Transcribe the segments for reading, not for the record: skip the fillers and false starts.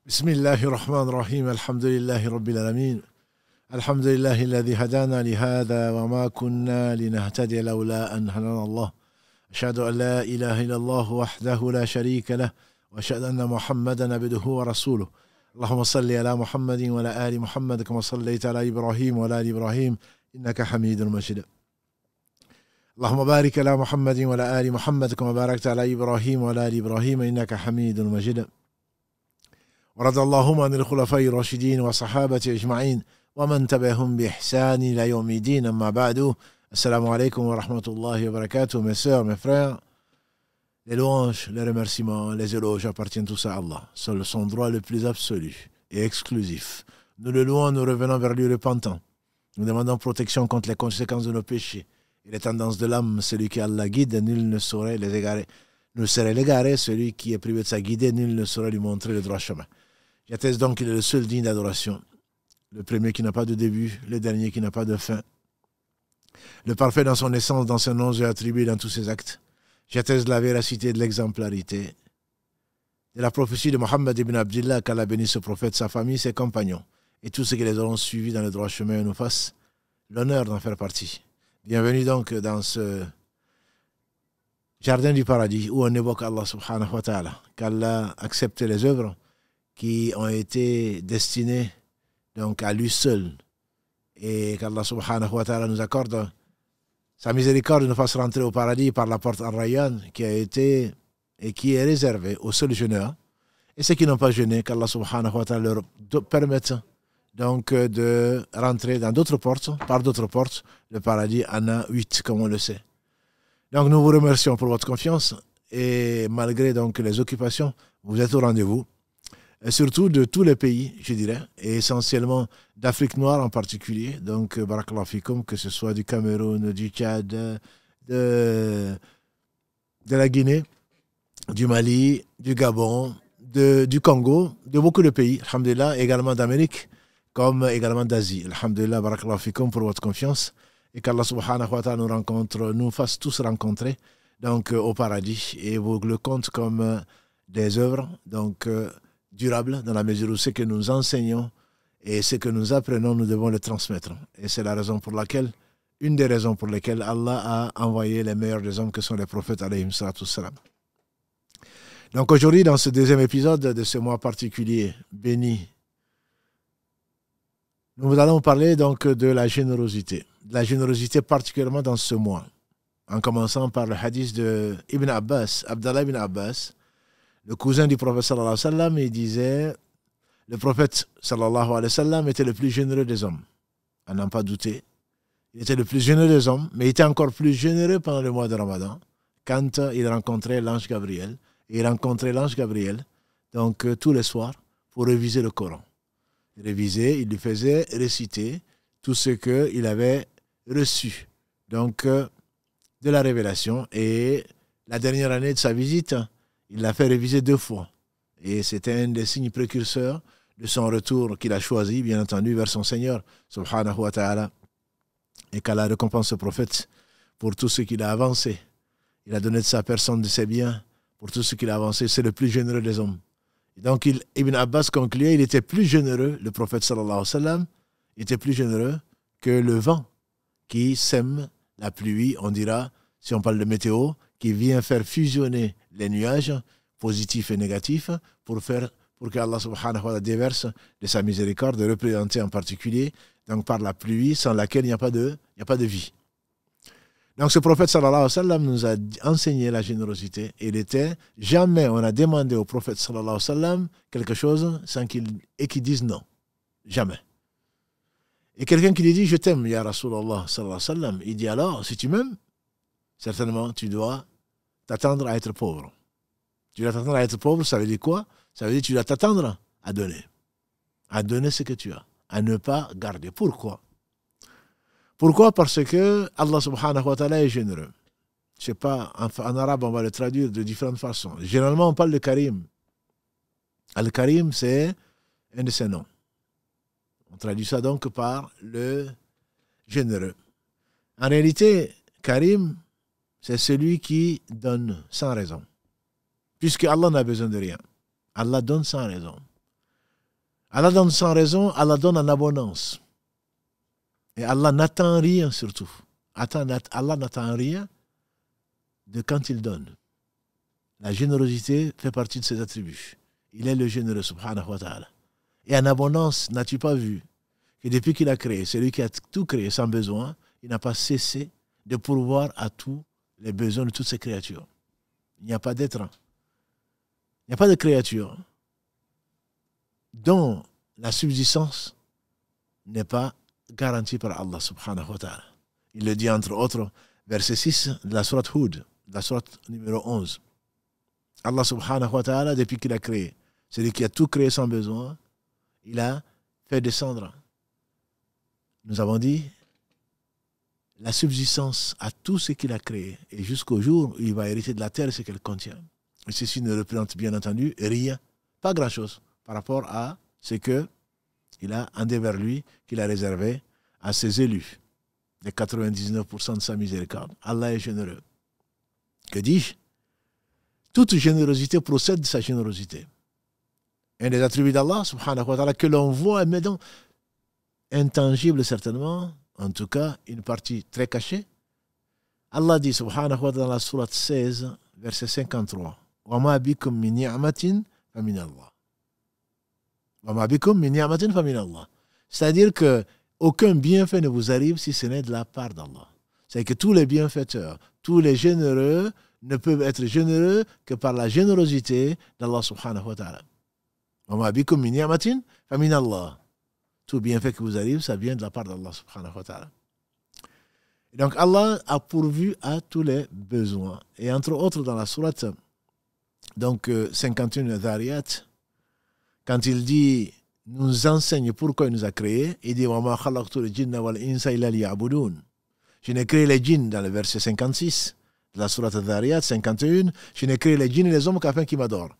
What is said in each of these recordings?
بسم الله الرحمن الرحيم الحمد لله رب العالمين الحمد لله الذي هدانا لهذا وما كنا لنهتدي لولا أن هدانا الله أشهد أن لا إله إلا الله وحده لا شريك له وأشهد أن محمدا عبده ورسوله اللهم صل على محمد وعلى آل محمد كما صليت على إبراهيم وعلى آل إبراهيم إنك حميد مجيد اللهم بارك على محمد وعلى آل محمد كما باركت على إبراهيم وعلى آل إبراهيم إنك حميد مجيد ورضي اللهم عن الخلفاء الراشدين وصحابة أجمعين ومن تبعهم بإحسان إلى يوم الدين أما بعد السلام عليكم ورحمة الله وبركاته. Mes sœurs, mes frères, les louanges, les remerciements, les éloges appartiennent tous à Allah, seul son droit le plus absolu et exclusif. Nous le louons, nous revenons vers lui repentant. Nous demandons protection contre les conséquences de nos péchés et les tendances de l'âme. Celui qui Allah guide, nul ne saurait les égarer. Nul serait l'égarer, celui qui est privé de sa guidée, nul ne saurait lui montrer le droit chemin. J'atteste donc qu'il est le seul digne d'adoration, le premier qui n'a pas de début, le dernier qui n'a pas de fin, le parfait dans son essence, dans ses noms et attributs, dans tous ses actes. J'atteste de la véracité, de l'exemplarité, de la prophétie de Mohammed ibn Abdillah, qu'Allah bénisse ce prophète, sa famille, ses compagnons, et tous ceux qui les auront suivis dans le droit chemin et nous fassent l'honneur d'en faire partie. Bienvenue donc dans ce jardin du paradis où on évoque Allah subhanahu wa ta'ala, qu'Allah accepte les œuvres qui ont été destinées donc à lui seul et qu'Allah subhanahu wa ta'ala nous accorde sa miséricorde, nous fasse rentrer au paradis par la porte Ar-Rayyan qui a été et qui est réservée aux seuls jeûneurs et ceux qui n'ont pas jeûné, qu'Allah subhanahu wa ta'ala leur permette donc de rentrer dans d'autres portes, par d'autres portes. Le paradis en a 8 comme on le sait. Donc nous vous remercions pour votre confiance et malgré donc les occupations, vous êtes au rendez-vous. Et surtout de tous les pays, je dirais, et essentiellement d'Afrique noire en particulier, donc barakallahu fikoum, que ce soit du Cameroun, du Tchad, de la Guinée, du Mali, du Gabon, du Congo, de beaucoup de pays, alhamdulillah, également d'Amérique, comme également d'Asie. Alhamdulillah, barakallahu fikoum pour votre confiance, et qu'Allah subhanahu wa ta'ala nous fasse tous rencontrer donc, au paradis, et vous le compte comme des œuvres, donc durable dans la mesure où ce que nous enseignons et ce que nous apprenons, nous devons le transmettre. Et c'est la raison pour laquelle, une des raisons pour lesquelles Allah a envoyé les meilleurs des hommes que sont les prophètes alayhim salatu wassalam. Donc aujourd'hui, dans ce deuxième épisode de ce mois particulier béni, nous allons parler donc de la générosité. De la générosité particulièrement dans ce mois. En commençant par le hadith de Ibn Abbas, Abdallah ibn Abbas, le cousin du prophète sallallahu alayhi wa sallam, il disait, le prophète sallallahu alayhi wa sallam était le plus généreux des hommes. À n'en pas douter. Il était le plus généreux des hommes, mais il était encore plus généreux pendant le mois de Ramadan, quand il rencontrait l'ange Gabriel. Et il rencontrait l'ange Gabriel, donc tous les soirs, pour réviser le Coran. Il révisait, il lui faisait réciter tout ce qu'il avait reçu, donc de la révélation. Et la dernière année de sa visite, il l'a fait réviser 2 fois. Et c'était un des signes précurseurs de son retour qu'il a choisi, bien entendu, vers son Seigneur, subhanahu wa ta'ala. Et qu'Allah récompense ce prophète pour tout ce qu'il a avancé. Il a donné de sa personne, de ses biens, pour tout ce qu'il a avancé. C'est le plus généreux des hommes. Et donc, Ibn Abbas concluait, il était plus généreux, le prophète sallallahu alayhi wa sallam, il était plus généreux que le vent qui sème la pluie, on dira, si on parle de météo, qui vient faire fusionner les nuages positifs et négatifs pour que Allah subhanahu wa ta'ala déverse de sa miséricorde, représentée en particulier donc par la pluie sans laquelle il n'y a pas de vie. Donc ce prophète sallallahu alayhi wa sallam nous a enseigné la générosité. Il était, jamais on a demandé au prophète sallallahu alayhi wa sallam quelque chose sans qu'il dise non. Jamais. Et quelqu'un qui lui dit, je t'aime, ya Rasulallah sallallahu alayhi wa sallam, il dit alors, si tu m'aimes, certainement tu dois t'attendre à être pauvre. Tu dois t'attendre à être pauvre, ça veut dire quoi? Ça veut dire que tu dois t'attendre à donner. À donner ce que tu as. À ne pas garder. Pourquoi? Pourquoi? Parce que Allah subhanahu wa ta'ala est généreux. Je ne sais pas, en arabe on va le traduire de différentes façons. Généralement on parle de Karim. Al-Karim c'est un de ses noms. On traduit ça donc par le généreux. En réalité, Karim, c'est celui qui donne sans raison. Puisque Allah n'a besoin de rien. Allah donne sans raison. Allah donne sans raison, Allah donne en abondance. Et Allah n'attend rien surtout. Allah n'attend rien de quand il donne. La générosité fait partie de ses attributs. Il est le généreux, subhanahu wa ta'ala. Et en abondance, n'as-tu pas vu que depuis qu'il a créé, celui qui a tout créé sans besoin, il n'a pas cessé de pourvoir à tous les besoins de toutes ces créatures. Il n'y a pas d'être, il n'y a pas de créature dont la subsistance n'est pas garantie par Allah subhanahu wa ta'ala. Il le dit entre autres, verset 6 de la sourate Hud, de la sourate numéro 11. Allah subhanahu wa ta'ala, depuis qu'il a créé, celui qui a tout créé sans besoin, il a fait descendre, nous avons dit, la subsistance à tout ce qu'il a créé, et jusqu'au jour où il va hériter de la terre ce qu'elle contient. Et ceci ne représente bien entendu rien, pas grand-chose, par rapport à ce qu'il a envers lui, qu'il a réservé à ses élus, les 99% de sa miséricorde. Allah est généreux. Que dis-je? Toute générosité procède de sa générosité. Un des attributs d'Allah, subhanahu wa ta'ala, que l'on voit, mais donc intangible certainement, en tout cas, une partie très cachée. Allah dit, subhanahu wa ta'ala, dans la sourate 16, verset 53, وَمَا بِكُم مِّن نِعْمَةٍ فَمِنَ اللَّهِ. وَمَا بِكُم مِّن نِعْمَةٍ فَمِنَ اللَّهِ. C'est-à-dire que aucun bienfait ne vous arrive si ce n'est de la part d'Allah. C'est que tous les bienfaiteurs, tous les généreux ne peuvent être généreux que par la générosité d'Allah subhanahu wa ta'ala. وَمَا بِكُم مِّن نِعْمَةٍ فَمِنَ اللَّهِ. Tout bienfait qui vous arrive, ça vient de la part d'Allah subhanahu wa ta'ala. Et donc Allah a pourvu à tous les besoins. Et entre autres dans la sourate donc 51 Dhariyat, quand il dit, nous enseigne pourquoi il nous a créés, il dit وَمَا خَلَقْتُ الْجِنَّ وَالْإِنسَ إِلَّا لِيَعْبُدُونَ. Je n'ai créé les djinns dans le verset 56 de la sourate Dhariyat 51, je n'ai créé les djinns et les hommes qu'afin qu'ils m'adorent.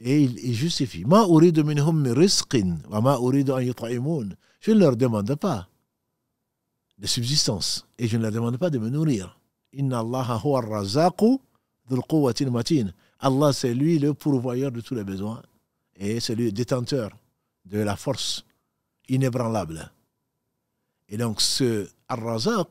Et il justifie. Ma uridu minhum min rizqin wa ma uridu an yut'imun. Je ne leur demande pas de subsistance et je ne leur demande pas de me nourrir. Inna Allah huwa ar-razzaqu dhul quwwati al-matin. Allah, c'est lui le pourvoyeur de tous les besoins et c'est lui le détenteur de la force inébranlable. Et donc ce ar-razzaq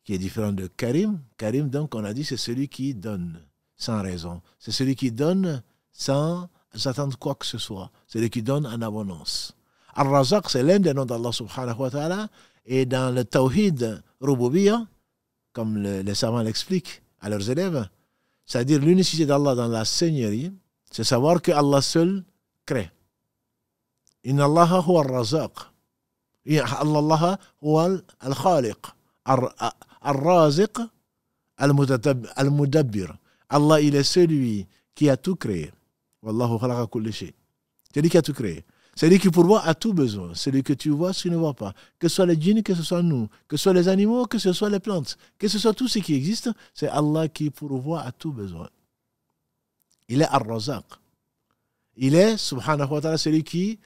qui est différent de Karim, Karim donc on a dit c'est celui qui donne sans raison. C'est celui qui donne sans attendre quoi que ce soit. C'est celui qui donne en abondance. Ar-Razaq, c'est l'un des noms d'Allah subhanahu wa ta'ala. Et dans le Tawhid Rububiyya, comme les savants l'expliquent à leurs élèves, c'est-à-dire l'unicité d'Allah dans la seigneurie, c'est savoir que Allah seul crée. Inna Allah huwa ar-Razaq. Allah huwa al-Khaliq. Ar-Raziq al-Mudabbir. Allah, il est celui qui a tout créé. Wallahu khalaqa kulli shay. C'est lui qui a tout créé. C'est lui qui pourvoit à tout besoin. C'est lui que tu vois, ce que tu ne vois pas. Que ce soit les djinns, que ce soit nous, que ce soit les animaux, que ce soit les plantes, que ce soit tout ce qui existe, c'est Allah qui pourvoit à tout besoin. Il est Ar-Razaq. Il est, subhanahu wa ta'ala, celui qui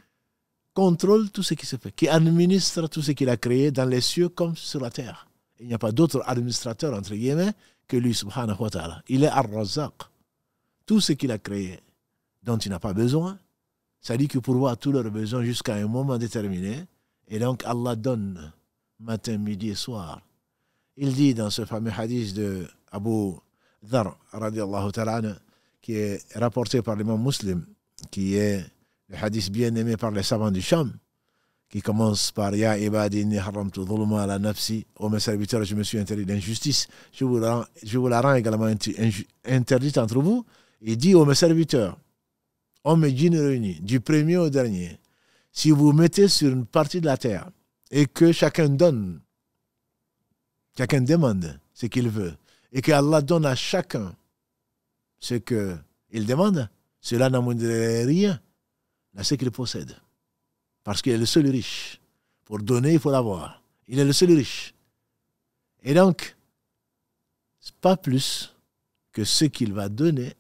contrôle tout ce qui se fait, qui administre tout ce qu'il a créé dans les cieux comme sur la terre. Il n'y a pas d'autre administrateur, entre guillemets, que lui, subhanahu wa ta'ala. Il est Ar-Razaq. Tout ce qu'il a créé, dont il n'a pas besoin, ça dit que pourvoit à tous leurs besoins jusqu'à un moment déterminé. Et donc Allah donne matin, midi et soir. Il dit dans ce fameux hadith de Abu Dhar, radiallahu ta'ala, qui est rapporté par l'imam Muslim, qui est le hadith bien aimé par les savants du Sham, qui commence par Ya ibadi inni haramtu dhulma ala nafsi, ô mes serviteurs, je me suis interdit d'injustice, je vous la rends également interdite entre vous. Il dit aux mes serviteurs, hommes et djinns réunis, du premier au dernier, si vous vous mettez sur une partie de la terre et que chacun donne, chacun demande ce qu'il veut, et que Allah donne à chacun ce qu'il demande, cela n'amoindrirait rien à ce qu'il possède. Parce qu'il est le seul riche. Pour donner, il faut l'avoir. Il est le seul riche. Et donc, pas plus que ce qu'il va donner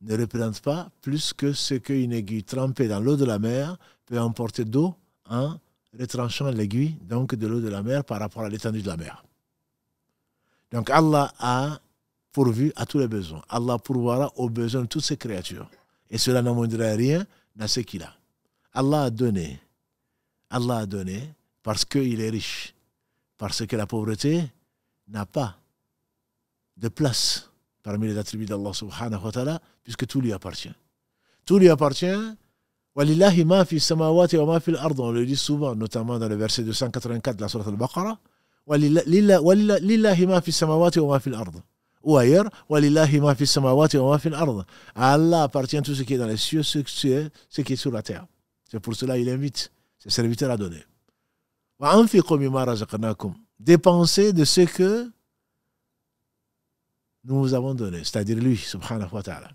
ne représente pas plus que ce qu'une aiguille trempée dans l'eau de la mer peut emporter d'eau en retranchant l'aiguille donc de l'eau de la mer par rapport à l'étendue de la mer. Donc Allah a pourvu à tous les besoins. Allah pourvoira aux besoins de toutes ces créatures. Et cela n'amoindra rien dans ce qu'il a. Allah a donné. Allah a donné parce qu'il est riche. Parce que la pauvreté n'a pas de place parmi les attributs d'Allah subhanahu wa ta'ala, puisque tout lui appartient. Tout lui appartient. Walillahi ma fi samawati wa ma fi al-ard. On le dit souvent, notamment dans le verset 284 de la sourate al-Baqarah. Walillahi ma fi samawati wa ma fi al-ard. Ou ailleurs, walillahi ma fi samawati wa ma fi al-ard. À Allah appartient tout ce qui est dans les cieux, ce qui est sur la terre. C'est pour cela qu'il invite ses serviteurs à donner. Dépensez de ce que nous vous avons donné, c'est-à-dire lui, subhanahu wa ta'ala.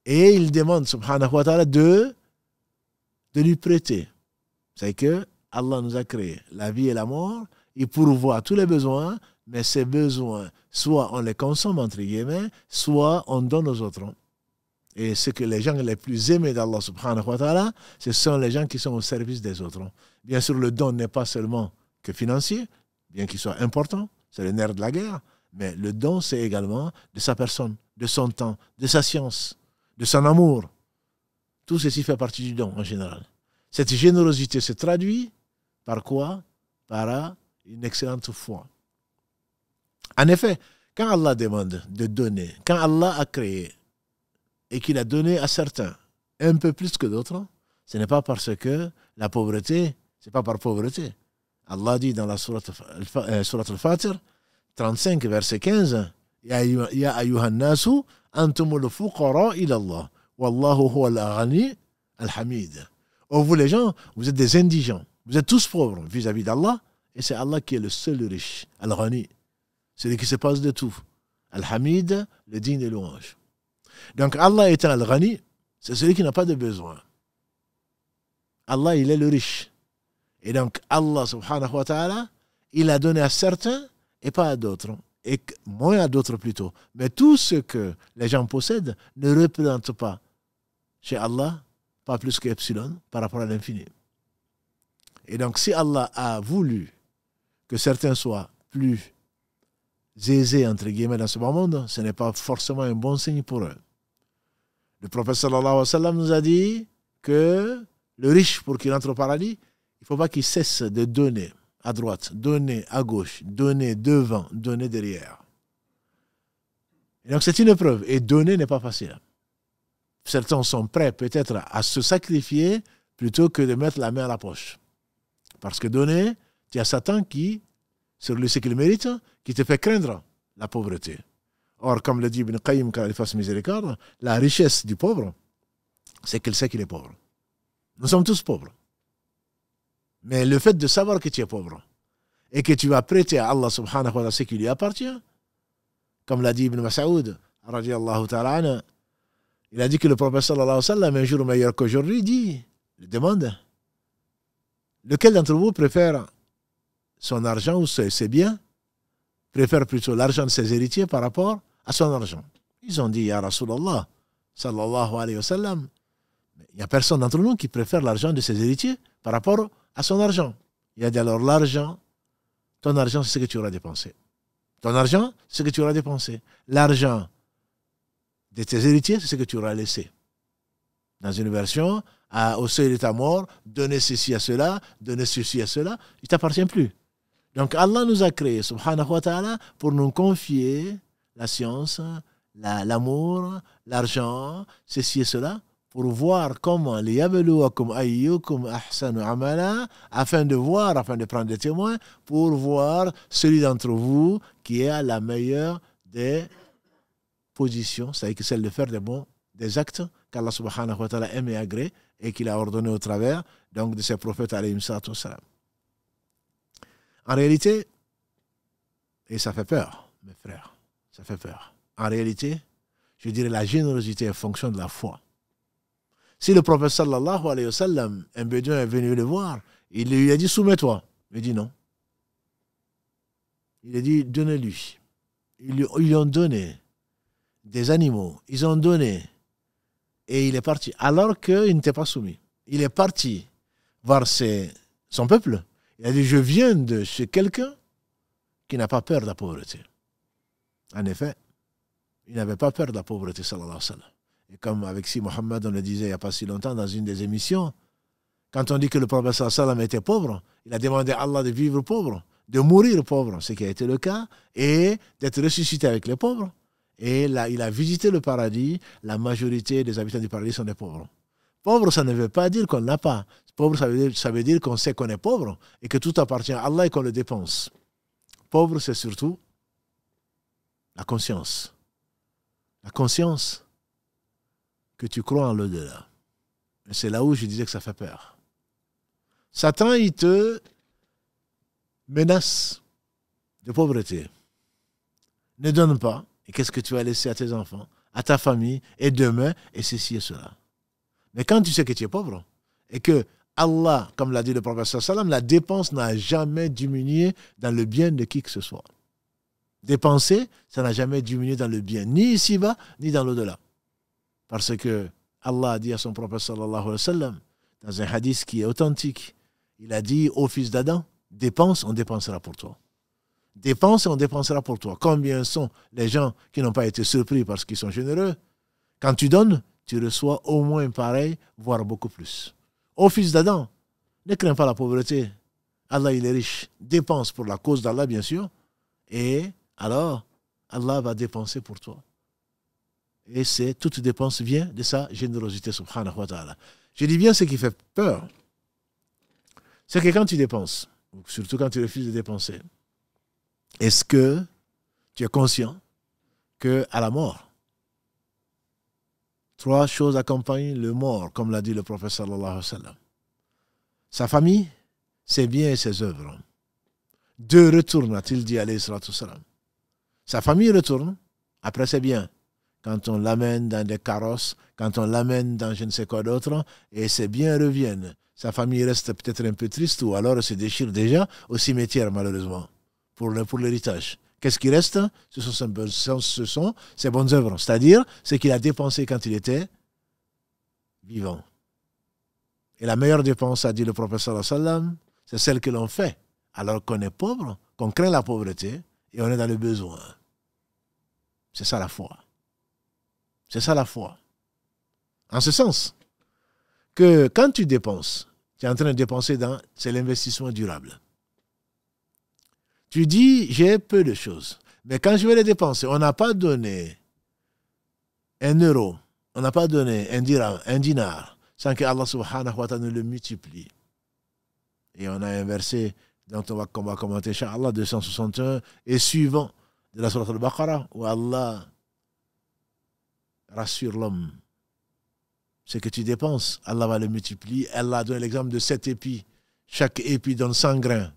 Et il demande, subhanahu wa ta'ala, de lui prêter. C'est que Allah nous a créé la vie et la mort, il pourvoit tous les besoins, mais ces besoins, soit on les consomme, entre guillemets, soit on donne aux autres. Et ce que les gens les plus aimés d'Allah subhanahu wa ta'ala, ce sont les gens qui sont au service des autres. Bien sûr, le don n'est pas seulement que financier, bien qu'il soit important, c'est le nerf de la guerre, mais le don, c'est également de sa personne, de son temps, de sa science, de son amour. Tout ceci fait partie du don en général. Cette générosité se traduit par quoi? Par une excellente foi. En effet, quand Allah demande de donner, quand Allah a créé et qu'il a donné à certains un peu plus que d'autres, ce n'est pas parce que la pauvreté, ce n'est pas par pauvreté. Allah dit dans la sourate al-Fatir, 35, verset 15, Ya ayyuhan nasu, antumul fuqara ila Allah, wallahu huwa al-ghani al-hamid. Oh, vous les gens, vous êtes des indigents, vous êtes tous pauvres vis-à-vis d'Allah, et c'est Allah qui est le seul riche, al-ghani, celui qui se passe de tout, al-hamid, le digne des louanges. Donc Allah étant al-ghani, c'est celui qui n'a pas de besoin. Allah, il est le riche. Et donc Allah subhanahu wa ta'ala, il a donné à certains et pas à d'autres. Et moins à d'autres plutôt. Mais tout ce que les gens possèdent ne représente pas chez Allah, pas plus qu'epsilon par rapport à l'infini. Et donc si Allah a voulu que certains soient plus aisés, entre guillemets, dans ce bas monde, ce n'est pas forcément un bon signe pour eux. Le prophète sallallahu alayhi wa sallam nous a dit que le riche, pour qu'il entre au paradis, il ne faut pas qu'il cesse de donner à droite, donner à gauche, donner devant, donner derrière. Et donc c'est une épreuve. Et donner n'est pas facile. Certains sont prêts peut-être à se sacrifier plutôt que de mettre la main à la poche. Parce que donner, tu as Satan qui, sur lui ce qu'il mérite, qui te fait craindre la pauvreté. Or, comme le dit Ibn Qayyim, quand il fasse miséricorde, la richesse du pauvre, c'est qu'il sait qu'il est pauvre. Nous sommes tous pauvres. Mais le fait de savoir que tu es pauvre et que tu vas prêter à Allah subhanahu wa ta'ala ce qui lui appartient, comme l'a dit Ibn Mas'ud, radiyallahu ta'ala, il a dit que le prophète sallallahu alayhi wa sallam, un jour meilleur qu'aujourd'hui, dit, il demande, lequel d'entre vous préfère son argent ou ses biens, préfère plutôt l'argent de ses héritiers par rapport à son argent. Ils ont dit, Ya Rasulallah, sallallahu alayhi wa sallam, il n'y a personne d'entre nous qui préfère l'argent de ses héritiers par rapport à son argent. Il a dit alors l'argent, ton argent c'est ce que tu auras dépensé. Ton argent, c'est ce que tu auras dépensé. L'argent de tes héritiers, c'est ce que tu auras laissé. Dans une version, au seuil de ta mort, donner ceci à cela, donner ceci à cela, il ne t'appartient plus. Donc Allah nous a créés, subhanahu wa ta'ala, pour nous confier la science, l'amour, l'argent, ceci et cela, pour voir comment liyabluwakum ayyukum ahsanu amala, afin de prendre des témoins, pour voir celui d'entre vous qui a la meilleure des positions, c'est-à-dire celle de faire des actes qu'Allah subhanahu wa ta'ala aime et agrée et qu'il a ordonné au travers donc de ses prophètes alayhim salatu wassalam. En réalité, et ça fait peur, mes frères, ça fait peur. En réalité, je dirais la générosité est en fonction de la foi. Si le prophète sallallahu alayhi wa sallam, un bédouin est venu le voir, il lui a dit soumets-toi. Il dit non. Il a dit donnez-lui. Ils lui ont donné des animaux, ils ont donné et il est parti alors qu'il n'était pas soumis. Il est parti voir son peuple. Il a dit je viens de chez quelqu'un qui n'a pas peur de la pauvreté. En effet, il n'avait pas peur de la pauvreté sallallahu alayhi wa sallam. Et comme avec Si Mohammed, on le disait il n'y a pas si longtemps dans une des émissions, quand on dit que le prophète sallam était pauvre, il a demandé à Allah de vivre pauvre, de mourir pauvre, ce qui a été le cas, et d'être ressuscité avec les pauvres. Et là, il a visité le paradis, la majorité des habitants du paradis sont des pauvres. Pauvre, ça ne veut pas dire qu'on n'a pas. Pauvre, ça veut dire qu'on sait qu'on est pauvre et que tout appartient à Allah et qu'on le dépense. Pauvre, c'est surtout la conscience. La conscience que tu crois en l'au-delà. Et c'est là où je disais que ça fait peur. Satan, il te menace de pauvreté. Ne donne pas. Et qu'est-ce que tu vas laisser à tes enfants, à ta famille, et demain, et ceci et cela. Mais quand tu sais que tu es pauvre, et que Allah, comme l'a dit le prophète sallam, la dépense n'a jamais diminué dans le bien de qui que ce soit. Dépenser, ça n'a jamais diminué dans le bien, ni ici-bas, ni dans l'au-delà. Parce que Allah a dit à son prophète sallallahu alayhi wa sallam, dans un hadith qui est authentique, il a dit au fils d'Adam, dépense, on dépensera pour toi. Dépense et on dépensera pour toi. Combien sont les gens qui n'ont pas été surpris parce qu'ils sont généreux? Quand tu donnes, tu reçois au moins pareil, voire beaucoup plus. Ô fils d'Adam, ne crains pas la pauvreté. Allah, il est riche. Dépense pour la cause d'Allah, bien sûr. Et alors, Allah va dépenser pour toi. Et toute dépense vient de sa générosité, subhanahu wa ta'ala. Je dis bien ce qui fait peur. C'est que quand tu dépenses, surtout quand tu refuses de dépenser, est-ce que tu es conscient qu'à la mort, 3 choses accompagnent le mort, comme l'a dit le prophète sallallahu alayhi wa sallam. Sa famille, ses biens et ses œuvres. 2 retournent, a-t-il dit alayhi salatu salam. Sa famille retourne, après ses biens. Quand on l'amène dans des carrosses, quand on l'amène dans je ne sais quoi d'autre, et ses biens reviennent. Sa famille reste peut-être un peu triste ou alors se déchire déjà au cimetière, malheureusement. Pour l'héritage. Qu'est-ce qui reste? Ce sont ses bonnes œuvres, c'est-à-dire ce qu'il a dépensé quand il était vivant. Et la meilleure dépense, a dit le prophète sallallahu alayhi wa sallam, c'est celle que l'on fait alors qu'on est pauvre, qu'on craint la pauvreté et on est dans le besoin. C'est ça la foi. C'est ça la foi. En ce sens que quand tu dépenses, tu es en train de dépenser c'est l'investissement durable. Tu dis, j'ai peu de choses. Mais quand je vais les dépenser, on n'a pas donné 1 euro, on n'a pas donné un dirham, un dinar, sans que Allah subhanahu wa ta'ala ne le multiplie. Et on a un verset dont on va commenter, Inch'Allah, 261 et suivant de la Sourate al-Baqarah, où Allah rassure l'homme. Ce que tu dépenses, Allah va le multiplier. Allah donne l'exemple de 7 épis. Chaque épi donne 100 grains.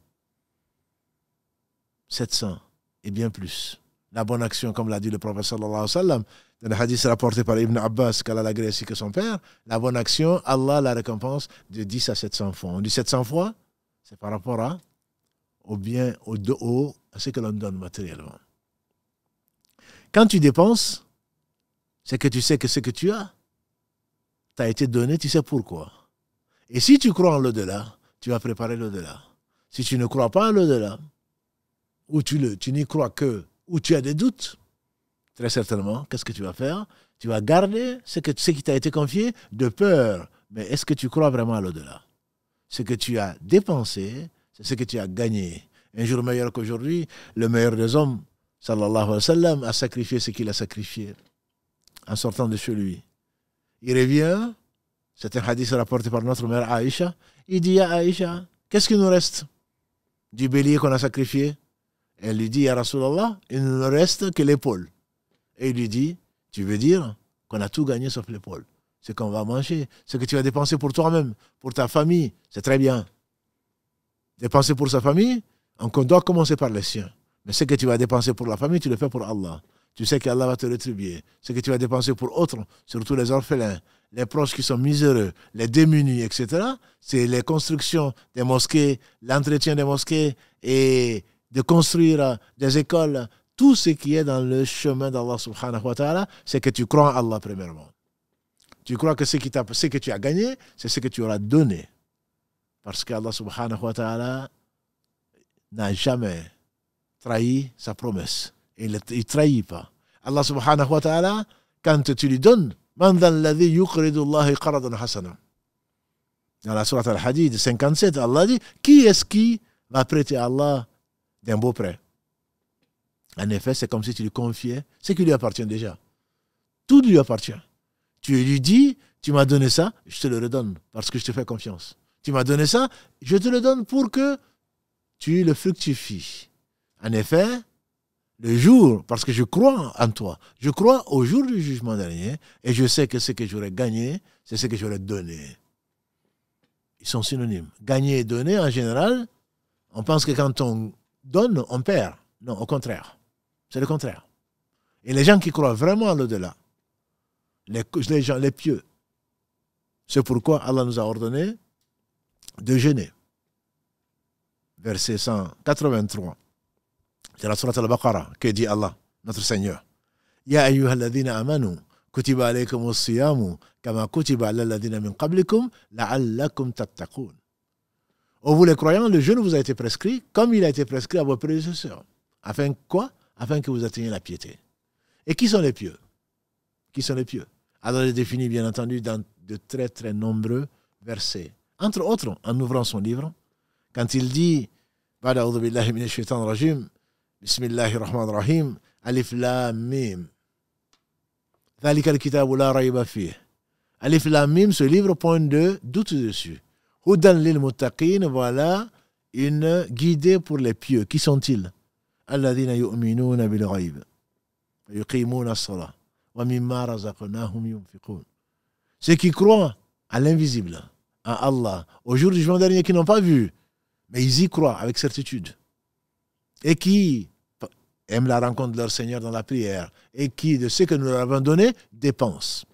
700 et bien plus. La bonne action, comme l'a dit le prophète sallallahu alayhi wa sallam, dans le hadith rapporté par Ibn Abbas, qu'Allah l'a agréé ainsi que son père, la bonne action, Allah la récompense de 10 à 700 fois. On dit 700 fois, c'est par rapport au bien, à ce que l'on donne matériellement. Quand tu dépenses, c'est que tu sais que ce que tu as t'a été donné, tu sais pourquoi. Et si tu crois en l'au-delà, tu vas préparer l'au-delà. Si tu ne crois pas en l'au-delà, ou tu n'y crois que, ou tu as des doutes, très certainement, qu'est-ce que tu vas faire? Tu vas garder ce qui t'a été confié de peur. Mais est-ce que tu crois vraiment à l'au-delà? Ce que tu as dépensé, c'est ce que tu as gagné. Un jour meilleur qu'aujourd'hui, le meilleur des hommes, sallallahu alayhi wa sallam, a sacrifié ce qu'il a sacrifié en sortant de chez lui. Il revient, c'est un hadith rapporté par notre mère Aïcha, il dit à Aïcha, qu'est-ce qu'il nous reste du bélier qu'on a sacrifié? Elle lui dit, ya Rasulallah, il ne nous reste que l'épaule. Et il lui dit, tu veux dire qu'on a tout gagné sauf l'épaule? C'est qu'on va manger, ce que tu vas dépenser pour toi-même, pour ta famille, c'est très bien. Dépenser pour sa famille, on doit commencer par les siens. Mais ce que tu vas dépenser pour la famille, tu le fais pour Allah. Tu sais qu'Allah va te rétribuer. Ce que tu vas dépenser pour autres, surtout les orphelins, les proches qui sont miséreux, les démunis, etc., c'est les constructions des mosquées, l'entretien des mosquées et de construire des écoles, tout ce qui est dans le chemin d'Allah subhanahu wa ta'ala, c'est que tu crois en Allah premièrement. Tu crois que ce que tu as gagné, c'est ce que tu auras donné. Parce qu'Allah subhanahu wa ta'ala n'a jamais trahi sa promesse. Il ne trahit pas. Allah subhanahu wa ta'ala, quand tu lui donnes Man dha alladhi yuqridu Allahi qaradan hasana. Dans la sourate Al-Hadid 57, Allah dit, qui est-ce qui va prêter à Allah d'un beau prêt? En effet, c'est comme si tu lui confiais ce qui lui appartient déjà. Tout lui appartient. Tu lui dis, tu m'as donné ça, je te le redonne parce que je te fais confiance. Tu m'as donné ça, je te le donne pour que tu le fructifies. En effet, le jour, parce que je crois en toi, je crois au jour du jugement dernier et je sais que ce que j'aurais gagné, c'est ce que j'aurais donné. Ils sont synonymes. Gagner et donner, en général, on pense que quand on donne, on perd. Non, au contraire. C'est le contraire. Et les gens qui croient vraiment à l'au-delà, les gens, les pieux, c'est pourquoi Allah nous a ordonné de jeûner. Verset 183. C'est la sourate Al-Baqarah que dit Allah, notre Seigneur. Ya ayyuhalladhina amanu, kutiba alaykumus siyamu, kama kutiba ala alladhina min qablikum, la'allakum tattaqun. Ô vous les croyants, le jeûne vous a été prescrit, comme il a été prescrit à vos prédécesseurs. Afin quoi? Afin que vous atteigniez la piété. Et qui sont les pieux? Qui sont les pieux? Allah les définit bien entendu dans de très très nombreux versets. Entre autres, en ouvrant son livre, quand il dit Ba'da a'udhu billahi minash shaitanir rajim, Bismillahir rahmanir rahim, Alif Lam Mim. Dhalika al-kitabu la rayba fih. Alif Lam Mim, ce livre, point de doute dessus. Hudan lil muttaqin, voilà une guidée pour les pieux. Qui sont-ils? Alladhina yu'minuna bil ghayb. Yuqimuna as-salah. Wa mimma razaqnahum yunfiqun. Ceux qui croient à l'invisible, à Allah, au jour du jugement dernier, qui n'ont pas vu, mais ils y croient avec certitude. Et qui aiment la rencontre de leur Seigneur dans la prière. Et qui, de ce que nous leur avons donné, dépensent.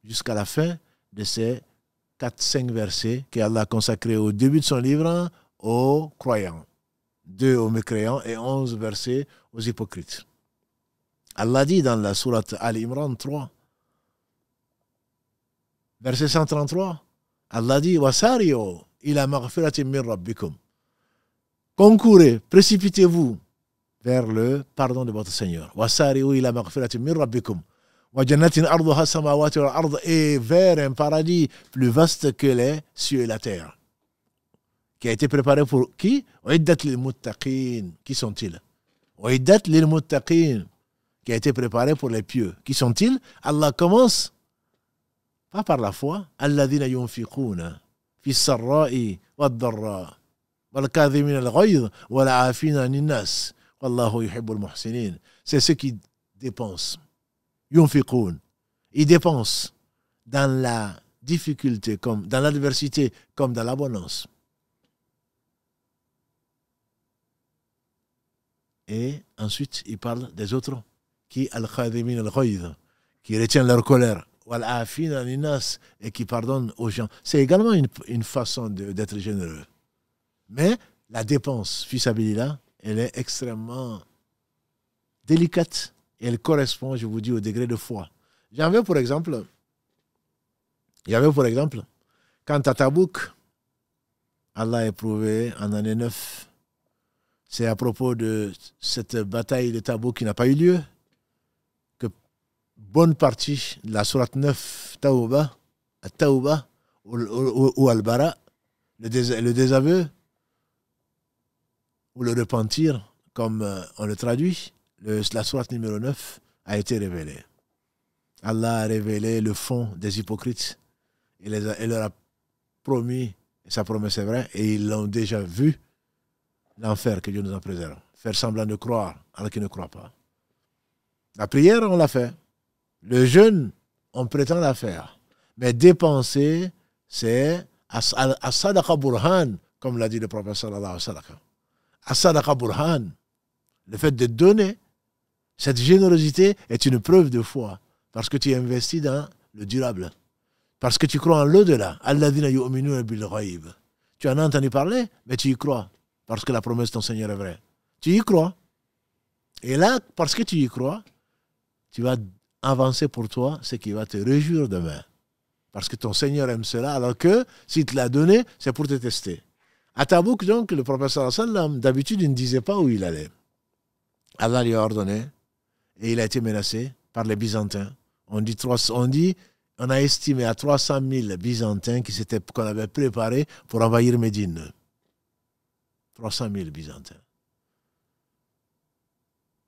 Jusqu'à la fin de ces 4-5 versets qu'Allah a consacrés au début de son livre aux croyants. 2 aux mécréants et 11 versets aux hypocrites. Allah dit dans la sourate Al-Imran 3, verset 133, Allah dit Wasari'u ila maghfiratin min rabbikum. Concourez, précipitez-vous vers le pardon de votre Seigneur. Wasari'u ila maghfiratin min rabbikum. Wa jannatin arduha samawati wal ard, et vers un paradis plus vaste que les cieux et la terre. Qui a été préparé pour qui? Uiddat lil muttaqin. Qui sont-ils? Uiddat lil muttaqin. Qui a été préparé pour les pieux. Qui sont-ils? Allah commence pas par la foi. Alladhina yunfiquna fi sarra'i wad darra wal kadhimina al ghayz wal 'afina 'anil nas wallahu yuhibbul muhsinin. C'est ceux qui dépensent. Yunfiqun. Ils dépensent dans la difficulté comme dans l'adversité comme dans l'abondance. Et ensuite, il parle des autres qui al-khadimin al-ghayz, qui retiennent leur colère, wal-afina an-nas, et qui pardonnent aux gens. C'est également une façon d'être généreux. Mais la dépense, fi sabilillah, elle est extrêmement délicate et elle correspond, je vous dis, au degré de foi. Il y avait pour exemple, quand à Tabouk, Allah a éprouvé en année 9. C'est à propos de cette bataille de Tabouk qui n'a pas eu lieu que bonne partie de la sourate 9, Tawbah ou Al-Bara, le désaveu ou le repentir, comme on le traduit, la sourate numéro 9 a été révélée. Allah a révélé le fond des hypocrites. Il leur a promis, et sa promesse est vraie, et ils l'ont déjà vu, l'enfer, que Dieu nous en préserve. Faire semblant de croire alors qu'ils ne croient pas. La prière, on l'a fait. Le jeûne, on prétend la faire. Mais dépenser, c'est as-sadaqa burhan, comme l'a dit le prophète sallallahu alayhi wa sallam. As-sadaqa burhan, le fait de donner, cette générosité est une preuve de foi. Parce que tu investis dans le durable. Parce que tu crois en l'au-delà. Alladhina yu'minuna bil ghayb. Tu en as entendu parler, mais tu y crois. Parce que la promesse de ton Seigneur est vraie. Tu y crois. Et là, parce que tu y crois, tu vas avancer pour toi ce qui va te réjouir demain. Parce que ton Seigneur aime cela, alors que s'il te l'a donné, c'est pour te tester. À Tabouk, donc, le prophète sallallahu alayhi wa sallam, d'habitude, il ne disait pas où il allait. Allah lui a ordonné, et il a été menacé par les Byzantins, On a estimé à 300 000 Byzantins qu'on avait préparés pour envahir Médine. 300 000 Byzantins.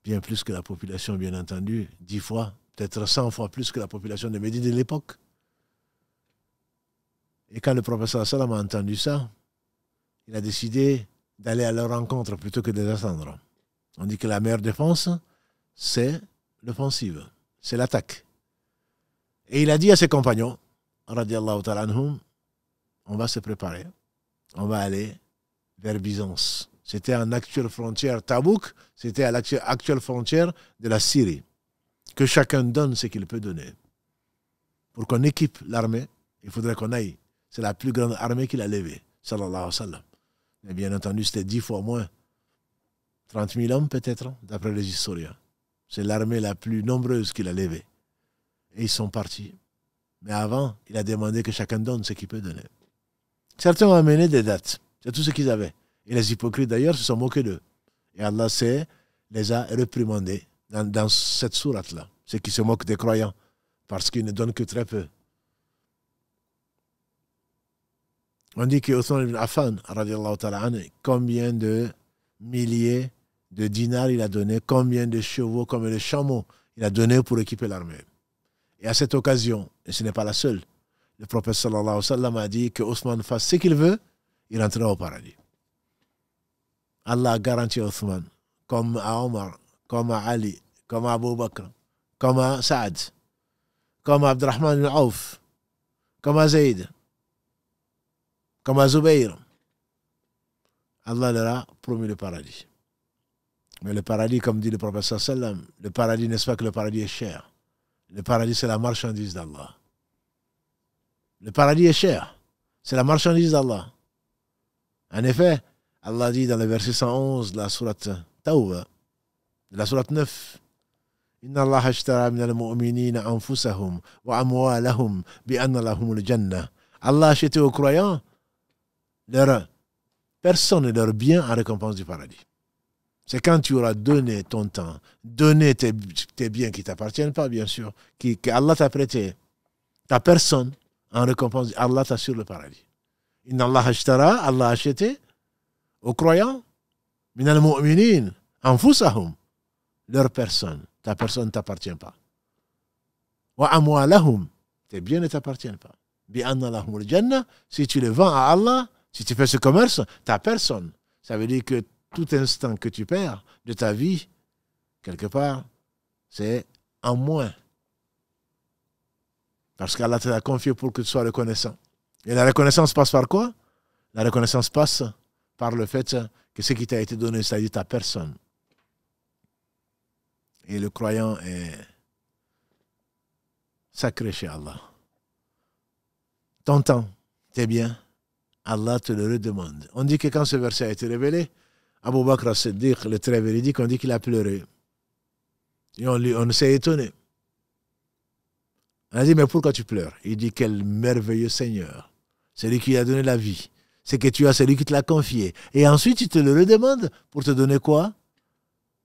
Bien plus que la population, bien entendu, 10 fois, peut-être 100 fois plus que la population de Médine de l'époque. Et quand le professeur sallam a entendu ça, il a décidé d'aller à leur rencontre plutôt que de les attendre. On dit que la meilleure défense, c'est l'offensive, c'est l'attaque. Et il a dit à ses compagnons, radiallahu ta'ala anhum, on va se préparer, on va aller vers Byzance. C'était en actuelle frontière Tabouk, c'était à l'actuelle frontière de la Syrie. Que chacun donne ce qu'il peut donner. Pour qu'on équipe l'armée, il faudrait qu'on aille. C'est la plus grande armée qu'il a levée, sallallahu alayhi wa sallam. Mais bien entendu, c'était 10 fois moins. 30 000 hommes peut-être, d'après les historiens. C'est l'armée la plus nombreuse qu'il a levée. Et ils sont partis. Mais avant, il a demandé que chacun donne ce qu'il peut donner. Certains ont amené des dates. C'est tout ce qu'ils avaient. Et les hypocrites d'ailleurs se sont moqués d'eux. Et Allah les a réprimandés dans cette sourate-là. Ceux qui se moquent des croyants. Parce qu'ils ne donnent que très peu. On dit que Othman ibn Affan, radiallahu ta'ala anhu, combien de milliers de dinars il a donné, combien de chevaux, combien de chameaux il a donné pour équiper l'armée. Et à cette occasion, et ce n'est pas la seule, le prophète sallallahu alayhi wa sallam a dit que Othman fasse ce qu'il veut, il entrera au paradis. Allah a garanti à Othman, comme à Omar, comme à Ali, comme à Abu Bakr, comme à Saad, comme à Abdurrahman ibn Auf, comme à Zayd, comme à Zubayr. Allah leur a promis le paradis. Mais le paradis, comme dit le prophète sallallahu alayhi wa sallam, le paradis, n'est-ce pas que le paradis est cher? Le paradis, c'est la marchandise d'Allah. Le paradis est cher. C'est la marchandise d'Allah. En effet, Allah dit dans le verset 111 de la sourate Tawbah, de la sourate 9, Inna Allah ashtara min al-mu'minina anfusahum wa amwalahum bi anna lahumul jannah. Allah a acheté aux croyants leur personne et leurs biens en récompense du paradis. C'est quand tu auras donné ton temps, donné tes biens qui ne t'appartiennent pas, bien sûr, qu'Allah t'a prêté, ta personne, en récompense, Allah t'assure le paradis. Inna Allah ashtara, Allah a acheté aux croyants, minal mu'minin, anfusahum, leur personne. Ta personne ne t'appartient pas. Wa amwalahum, tes biens ne t'appartiennent pas. Bi anna lahumul jannah, si tu les vends à Allah, si tu fais ce commerce, ta personne. Ça veut dire que tout instant que tu perds de ta vie, quelque part, c'est en moins. Parce qu'Allah te l'a confié pour que tu sois reconnaissant. Et la reconnaissance passe par quoi? La reconnaissance passe par le fait que ce qui t'a été donné, c'est-à-dire ta personne. Et le croyant est sacré chez Allah. Ton temps, tes biens, Allah te le redemande. On dit que quand ce verset a été révélé, Abu Bakr as-Siddiq, le très véridique, on dit qu'il a pleuré. Et on s'est étonné. On a dit, mais pourquoi tu pleures? Il dit, quel merveilleux Seigneur. C'est lui qui a donné la vie. C'est que tu as, c'est lui qui te l'a confié. Et ensuite, il te le redemande pour te donner quoi?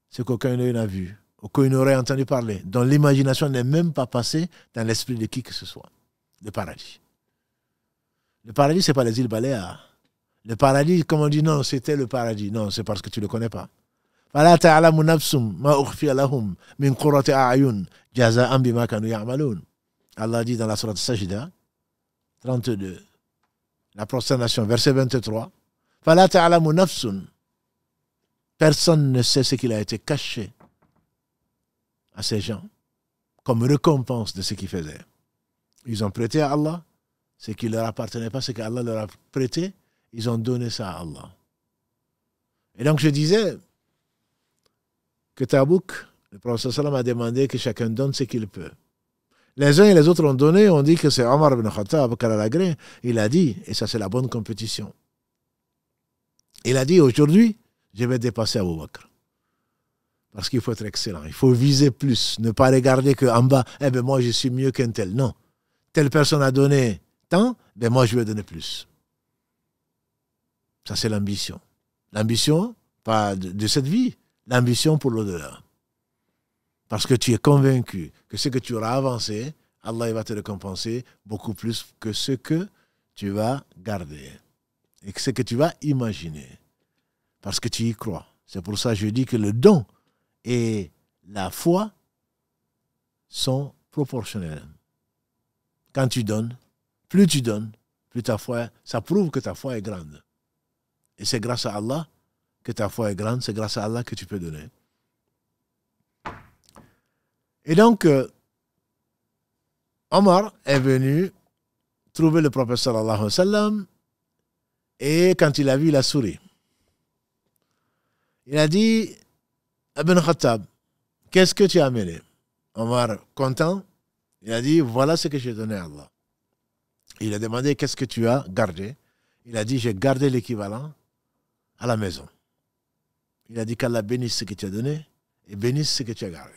Ce qu'aucun œil n'a vu, aucun n'aurait entendu parler, dont l'imagination n'est même pas passée dans l'esprit de qui que ce soit. Le paradis. Le paradis, ce n'est pas les îles Baléares. Le paradis, comme on dit, non, c'était le paradis. Non, c'est parce que tu ne le connais pas. Allah dit dans la sourate Sajda, 32, la prosternation, verset 23, personne ne sait ce qu'il a été caché à ces gens comme récompense de ce qu'ils faisaient. Ils ont prêté à Allah ce qui ne leur appartenait pas, ce qu'Allah leur a prêté, ils ont donné ça à Allah. Et donc je disais que Tabouk, le prophète sallam a demandé que chacun donne ce qu'il peut. Les uns et les autres ont donné, on dit que c'est Omar ibn Khattab, il a dit, et ça c'est la bonne compétition. Il a dit, aujourd'hui, je vais dépasser Abu Bakr. Parce qu'il faut être excellent, il faut viser plus, ne pas regarder qu'en bas, moi je suis mieux qu'un tel. Non, telle personne a donné tant, moi je vais donner plus. Ça c'est l'ambition. L'ambition, pas de cette vie, l'ambition pour l'au-delà. Parce que tu es convaincu que ce que tu auras avancé, Allah il va te récompenser beaucoup plus que ce que tu vas garder. Et que ce que tu vas imaginer. Parce que tu y crois. C'est pour ça que je dis que le don et la foi sont proportionnels. Quand tu donnes, plus ta foi, ça prouve que ta foi est grande. Et c'est grâce à Allah que ta foi est grande, c'est grâce à Allah que tu peux donner. Et donc, Omar est venu trouver le prophète sallallahu alayhi wa sallam et quand il a vu, il a souri. Il a dit, Ibn Khattab, qu'est-ce que tu as amené? Omar, content, il a dit, voilà ce que j'ai donné à Allah. Il a demandé, qu'est-ce que tu as gardé? Il a dit, j'ai gardé l'équivalent à la maison. Il a dit qu'Allah bénisse ce que tu as donné et bénisse ce que tu as gardé.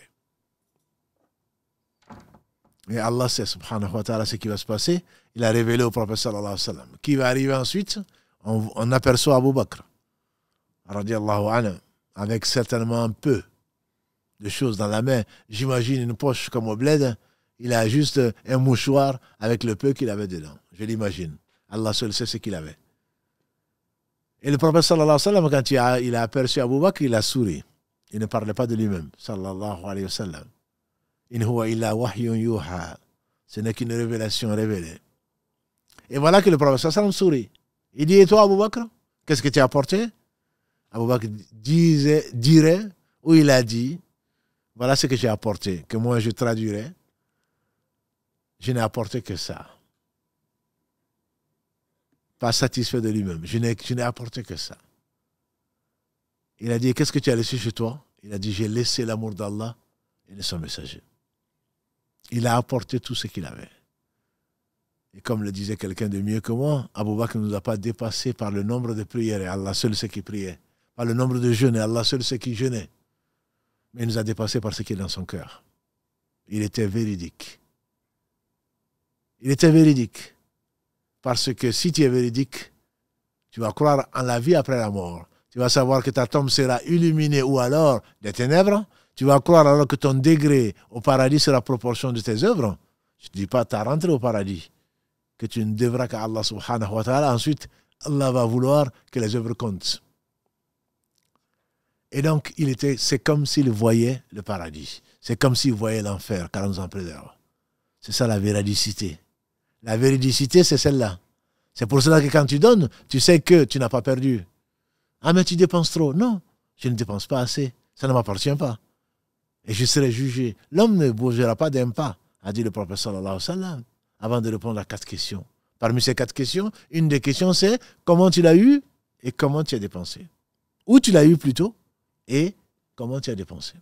Et Allah sait, subhanahu wa ta'ala, ce qui va se passer. Il a révélé au prophète sallallahu alayhi wa sallam. Qui va arriver ensuite? On aperçoit Abu Bakr, radiallahu anhu, avec certainement peu de choses dans la main. J'imagine une poche comme au bled. Il a juste un mouchoir avec le peu qu'il avait dedans. Je l'imagine. Allah seul sait ce qu'il avait. Et le prophète sallallahu alayhi wa sallam, quand il a aperçu Abu Bakr, il a souri. Il ne parlait pas de lui-même, sallallahu alayhi wa sallam. In huwa illa wahyun yuha. Ce n'est qu'une révélation révélée. Et voilà que le prophète sallallahu alayhi wa sallam sourit. Il dit, et toi Abu Bakr, qu'est-ce que tu as apporté? Abu Bakr dirait, ou il a dit, voilà ce que j'ai apporté, que moi je traduirais. Je n'ai apporté que ça. Pas satisfait de lui-même. Je n'ai apporté que ça. Il a dit, qu'est-ce que tu as laissé chez toi? Il a dit, j'ai laissé l'amour d'Allah et de son messager. Il a apporté tout ce qu'il avait. Et comme le disait quelqu'un de mieux que moi, Abu Bakr ne nous a pas dépassé par le nombre de prières, et Allah seul sait qui priait. Par le nombre de jeûnes, et Allah seul sait qui jeûnait. Mais il nous a dépassé par ce qui est dans son cœur. Il était véridique. Il était véridique. Parce que si tu es véridique, tu vas croire en la vie après la mort. Tu vas savoir que ta tombe sera illuminée ou alors des ténèbres. Tu vas croire alors que ton degré au paradis sera proportion de tes œuvres. Je ne dis pas tu as rentré au paradis. Que tu ne devras qu'à Allah subhanahu wa ta'ala. Ensuite, Allah va vouloir que les œuvres comptent. Et donc, c'est comme s'il voyait le paradis. C'est comme s'il voyait l'enfer, 40 ans plus tard. C'est ça la véridicité. La véridicité, c'est celle-là. C'est pour cela que quand tu donnes, tu sais que tu n'as pas perdu. Ah, mais tu dépenses trop. Non, je ne dépense pas assez. Ça ne m'appartient pas. Et je serai jugé. L'homme ne bougera pas d'un pas, a dit le prophète sallallahu alayhi wa sallam, avant de répondre à 4 questions. Parmi ces 4 questions, une des questions c'est comment tu l'as eu et comment tu as dépensé. Où tu l'as eu plutôt et comment tu as dépensé.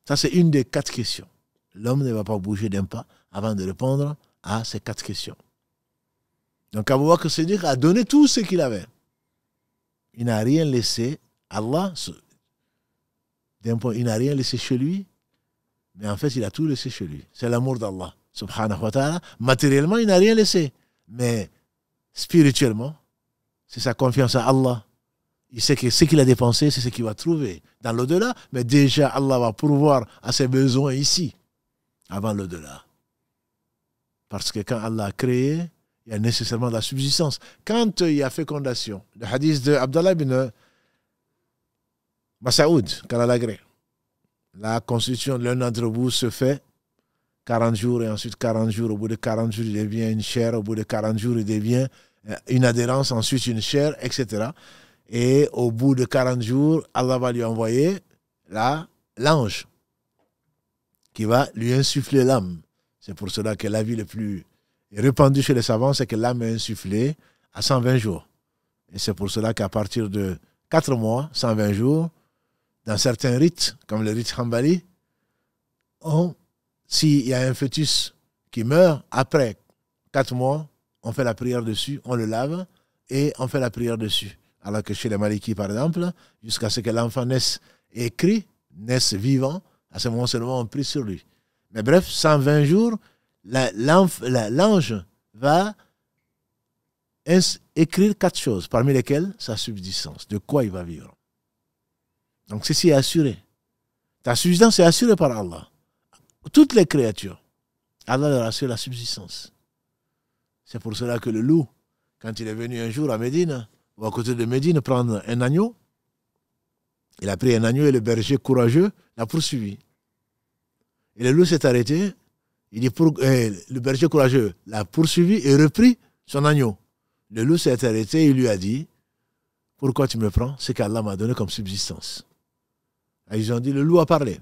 Ça, c'est une des 4 questions. L'homme ne va pas bouger d'un pas avant de répondre à ces 4 questions. Donc, Abu Bakr Siddiq a donné tout ce qu'il avait. Il n'a rien laissé. Allah, d'un point, il n'a rien laissé chez lui, mais en fait, il a tout laissé chez lui. C'est l'amour d'Allah, subhanahu wa ta'ala. Matériellement, il n'a rien laissé. Mais spirituellement, c'est sa confiance à Allah. Il sait que ce qu'il a dépensé, c'est ce qu'il va trouver dans l'au-delà. Mais déjà, Allah va pourvoir à ses besoins ici, avant l'au-delà. Parce que quand Allah a créé, il y a nécessairement de la subsistance. Quand il y a fécondation, le hadith de Abdallah ibn Masaoud, Kalalagré, la constitution de l'un d'entre vous se fait 40 jours et ensuite 40 jours. Au bout de 40 jours, il devient une chair. Au bout de 40 jours, il devient une adhérence, ensuite une chair, etc. Et au bout de 40 jours, Allah va lui envoyer l'ange qui va lui insuffler l'âme. C'est pour cela que l'avis le plus répandu chez les savants, c'est que l'âme est insufflée à 120 jours. Et c'est pour cela qu'à partir de 4 mois, 120 jours, dans certains rites, comme le rite Hanbali, s'il y a un fœtus qui meurt, après 4 mois, on fait la prière dessus, on le lave et on fait la prière dessus. Alors que chez les Malikis, par exemple, jusqu'à ce que l'enfant naisse écrit, naisse vivant, à ce moment seulement on prie sur lui. Mais bref, 120 jours, l'ange va écrire 4 choses, parmi lesquelles sa subsistance, de quoi il va vivre. Donc ceci est assuré. Ta subsistance est assurée par Allah. Toutes les créatures, Allah leur assure la subsistance. C'est pour cela que le loup, quand il est venu un jour à Médine, ou à côté de Médine, prendre un agneau, il a pris un agneau et le berger courageux l'a poursuivi. Et le loup s'est arrêté, il dit le berger courageux l'a poursuivi et repris son agneau. Le loup s'est arrêté et il lui a dit, pourquoi tu me prends? C'est qu'Allah m'a donné comme subsistance. Et ils ont dit, le loup a parlé.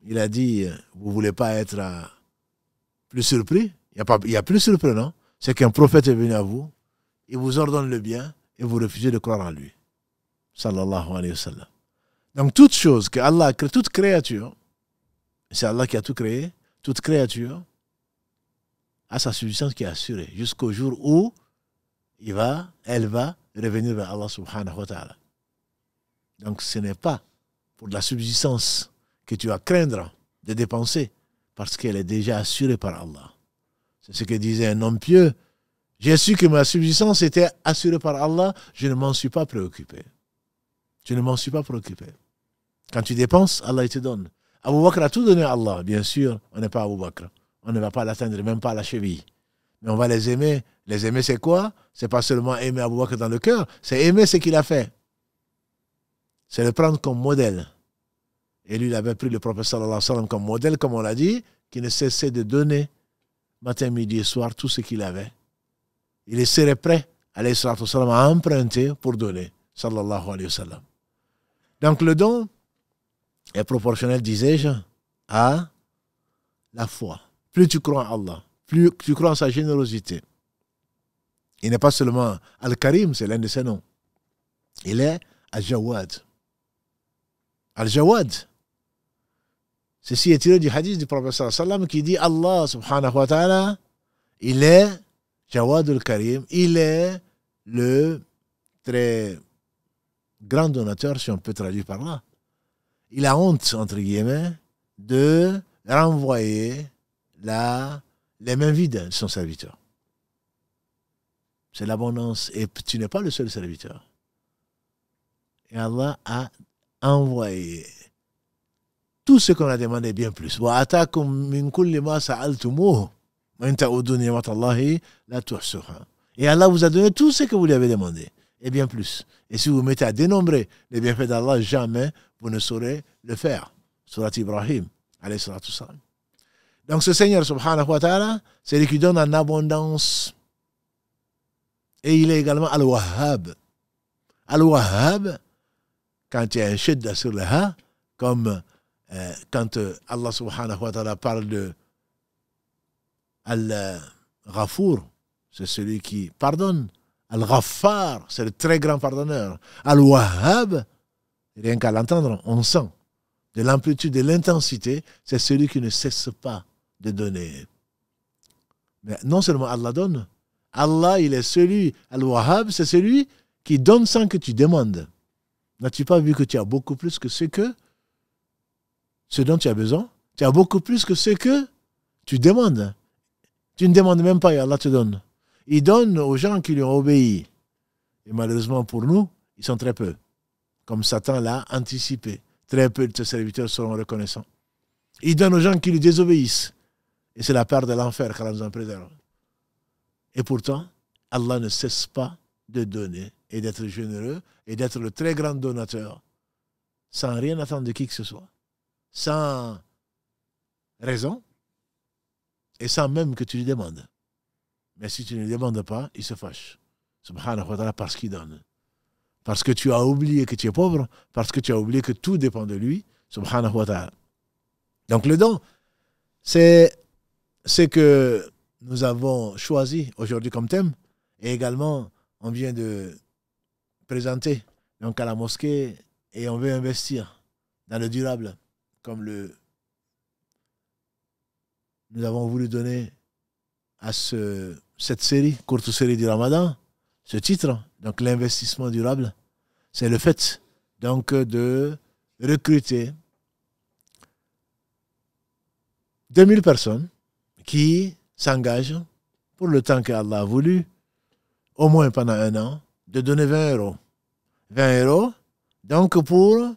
Il a dit, vous ne voulez pas être plus surpris? Il y a plus surprenant, c'est qu'un prophète est venu à vous, il vous ordonne le bien et vous refusez de croire en lui. Sallallahu alayhi wa sallam. Donc toute chose que Allah a créée, toute créature, c'est Allah qui a tout créé, toute créature a sa subsistance qui est assurée jusqu'au jour où elle va revenir vers Allah subhanahu wa ta'ala. Donc ce n'est pas pour la subsistance que tu vas craindre de dépenser parce qu'elle est déjà assurée par Allah. C'est ce que disait un homme pieux. J'ai su que ma subsistance était assurée par Allah, je ne m'en suis pas préoccupé. Je ne m'en suis pas préoccupé. Quand tu dépenses, Allah il te donne. Abu Bakr a tout donné à Allah. Bien sûr, on n'est pas Abu Bakr. On ne va pas l'atteindre, même pas à la cheville. Mais on va les aimer. Les aimer, c'est quoi? C'est pas seulement aimer Abu Bakr dans le cœur, c'est aimer ce qu'il a fait. C'est le prendre comme modèle. Et lui, il avait pris le prophète sallallahu alayhi wa sallam comme modèle, comme on l'a dit, qui ne cessait de donner matin, midi et soir tout ce qu'il avait. Il serait prêt, alayhi salatu wa sallam, à emprunter pour donner, sallallahu alayhi wa sallam. Donc le don est proportionnel, disais-je, à la foi. Plus tu crois en Allah, plus tu crois en sa générosité. Il n'est pas seulement Al-Karim, c'est l'un de ses noms. Il est Al-Jawad. Al-Jawad. Ceci est tiré du hadith du prophète sallallahu alayhi wa sallam qui dit Allah subhanahu wa ta'ala, il est Jawad al-Karim, il est le très grand donateur, si on peut traduire par là. Il a honte, entre guillemets, de renvoyer les mains vides de son serviteur. C'est l'abondance. Et tu n'es pas le seul serviteur. Et Allah a envoyé tout ce qu'on a demandé, bien plus. Et Allah vous a donné tout ce que vous lui avez demandé, et bien plus. Et si vous mettez à dénombrer les bienfaits d'Allah, jamais vous ne saurez le faire. Surat Ibrahim, alayhi salatu salam. Donc ce Seigneur, subhanahu wa ta'ala, c'est lui qui donne en abondance. Et il est également Al-Wahhab. Al-Wahhab, quand il y a un shidda sur le ha, comme quand Allah subhanahu wa ta'ala parle de Al-Ghafour, c'est celui qui pardonne. Al-Ghaffar, c'est le très grand pardonneur. Al-Wahhab, rien qu'à l'entendre, on sent de l'amplitude, de l'intensité, c'est celui qui ne cesse pas de donner. Mais non seulement Allah donne, Allah, il est celui, Al-Wahhab, c'est celui qui donne sans que tu demandes. N'as-tu pas vu que tu as beaucoup plus que ce dont tu as besoin? Tu as beaucoup plus que ce que tu demandes. Tu ne demandes même pas et Allah te donne. Il donne aux gens qui lui ont obéi. Et malheureusement pour nous, ils sont très peu. Comme Satan l'a anticipé. Très peu de ses serviteurs seront reconnaissants. Il donne aux gens qui lui désobéissent. Et c'est la part de l'enfer qu'Allah nous en préserve. Et pourtant, Allah ne cesse pas de donner et d'être généreux et d'être le très grand donateur sans rien attendre de qui que ce soit. Sans raison et sans même que tu lui demandes. Mais si tu ne lui demandes pas, il se fâche. Subhanahu wa ta'ala, parce qu'il donne. Parce que tu as oublié que tu es pauvre, parce que tu as oublié que tout dépend de lui. Subhanahu wa ta'ala. Donc le don, c'est ce que nous avons choisi aujourd'hui comme thème. Et également, on vient de présenter donc à la mosquée et on veut investir dans le durable, comme nous avons voulu donner à cette série, courte série du Ramadan, ce titre, donc l'investissement durable, c'est le fait donc de recruter 2000 personnes qui s'engagent pour le temps qu'Allah a voulu, au moins pendant un an, de donner 20 euros. 20 euros, donc pour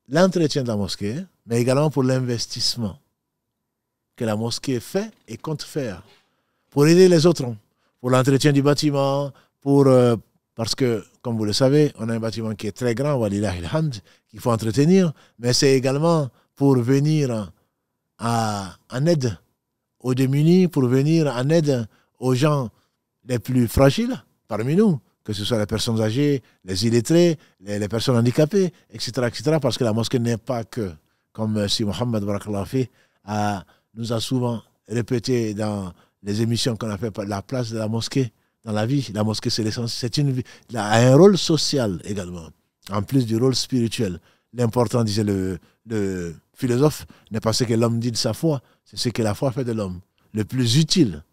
l'entretien de la mosquée, mais également pour l'investissement que la mosquée fait et compte faire pour aider les autres, pour l'entretien du bâtiment, parce que, comme vous le savez, on a un bâtiment qui est très grand, walillahi alhamd, qu'il faut entretenir, mais c'est également pour venir en aide aux démunis, pour venir en aide aux gens les plus fragiles parmi nous, que ce soit les personnes âgées, les illettrés, les personnes handicapées, etc., parce que la mosquée n'est pas que, comme si Mohammed Barakallahu fi nous a souvent répété dans les émissions qu'on a fait, la place de la mosquée dans la vie. La mosquée, c'est l'essence. Elle a un rôle social également, en plus du rôle spirituel. L'important, disait le philosophe, n'est pas ce que l'homme dit de sa foi, c'est ce que la foi fait de l'homme. Le plus utile,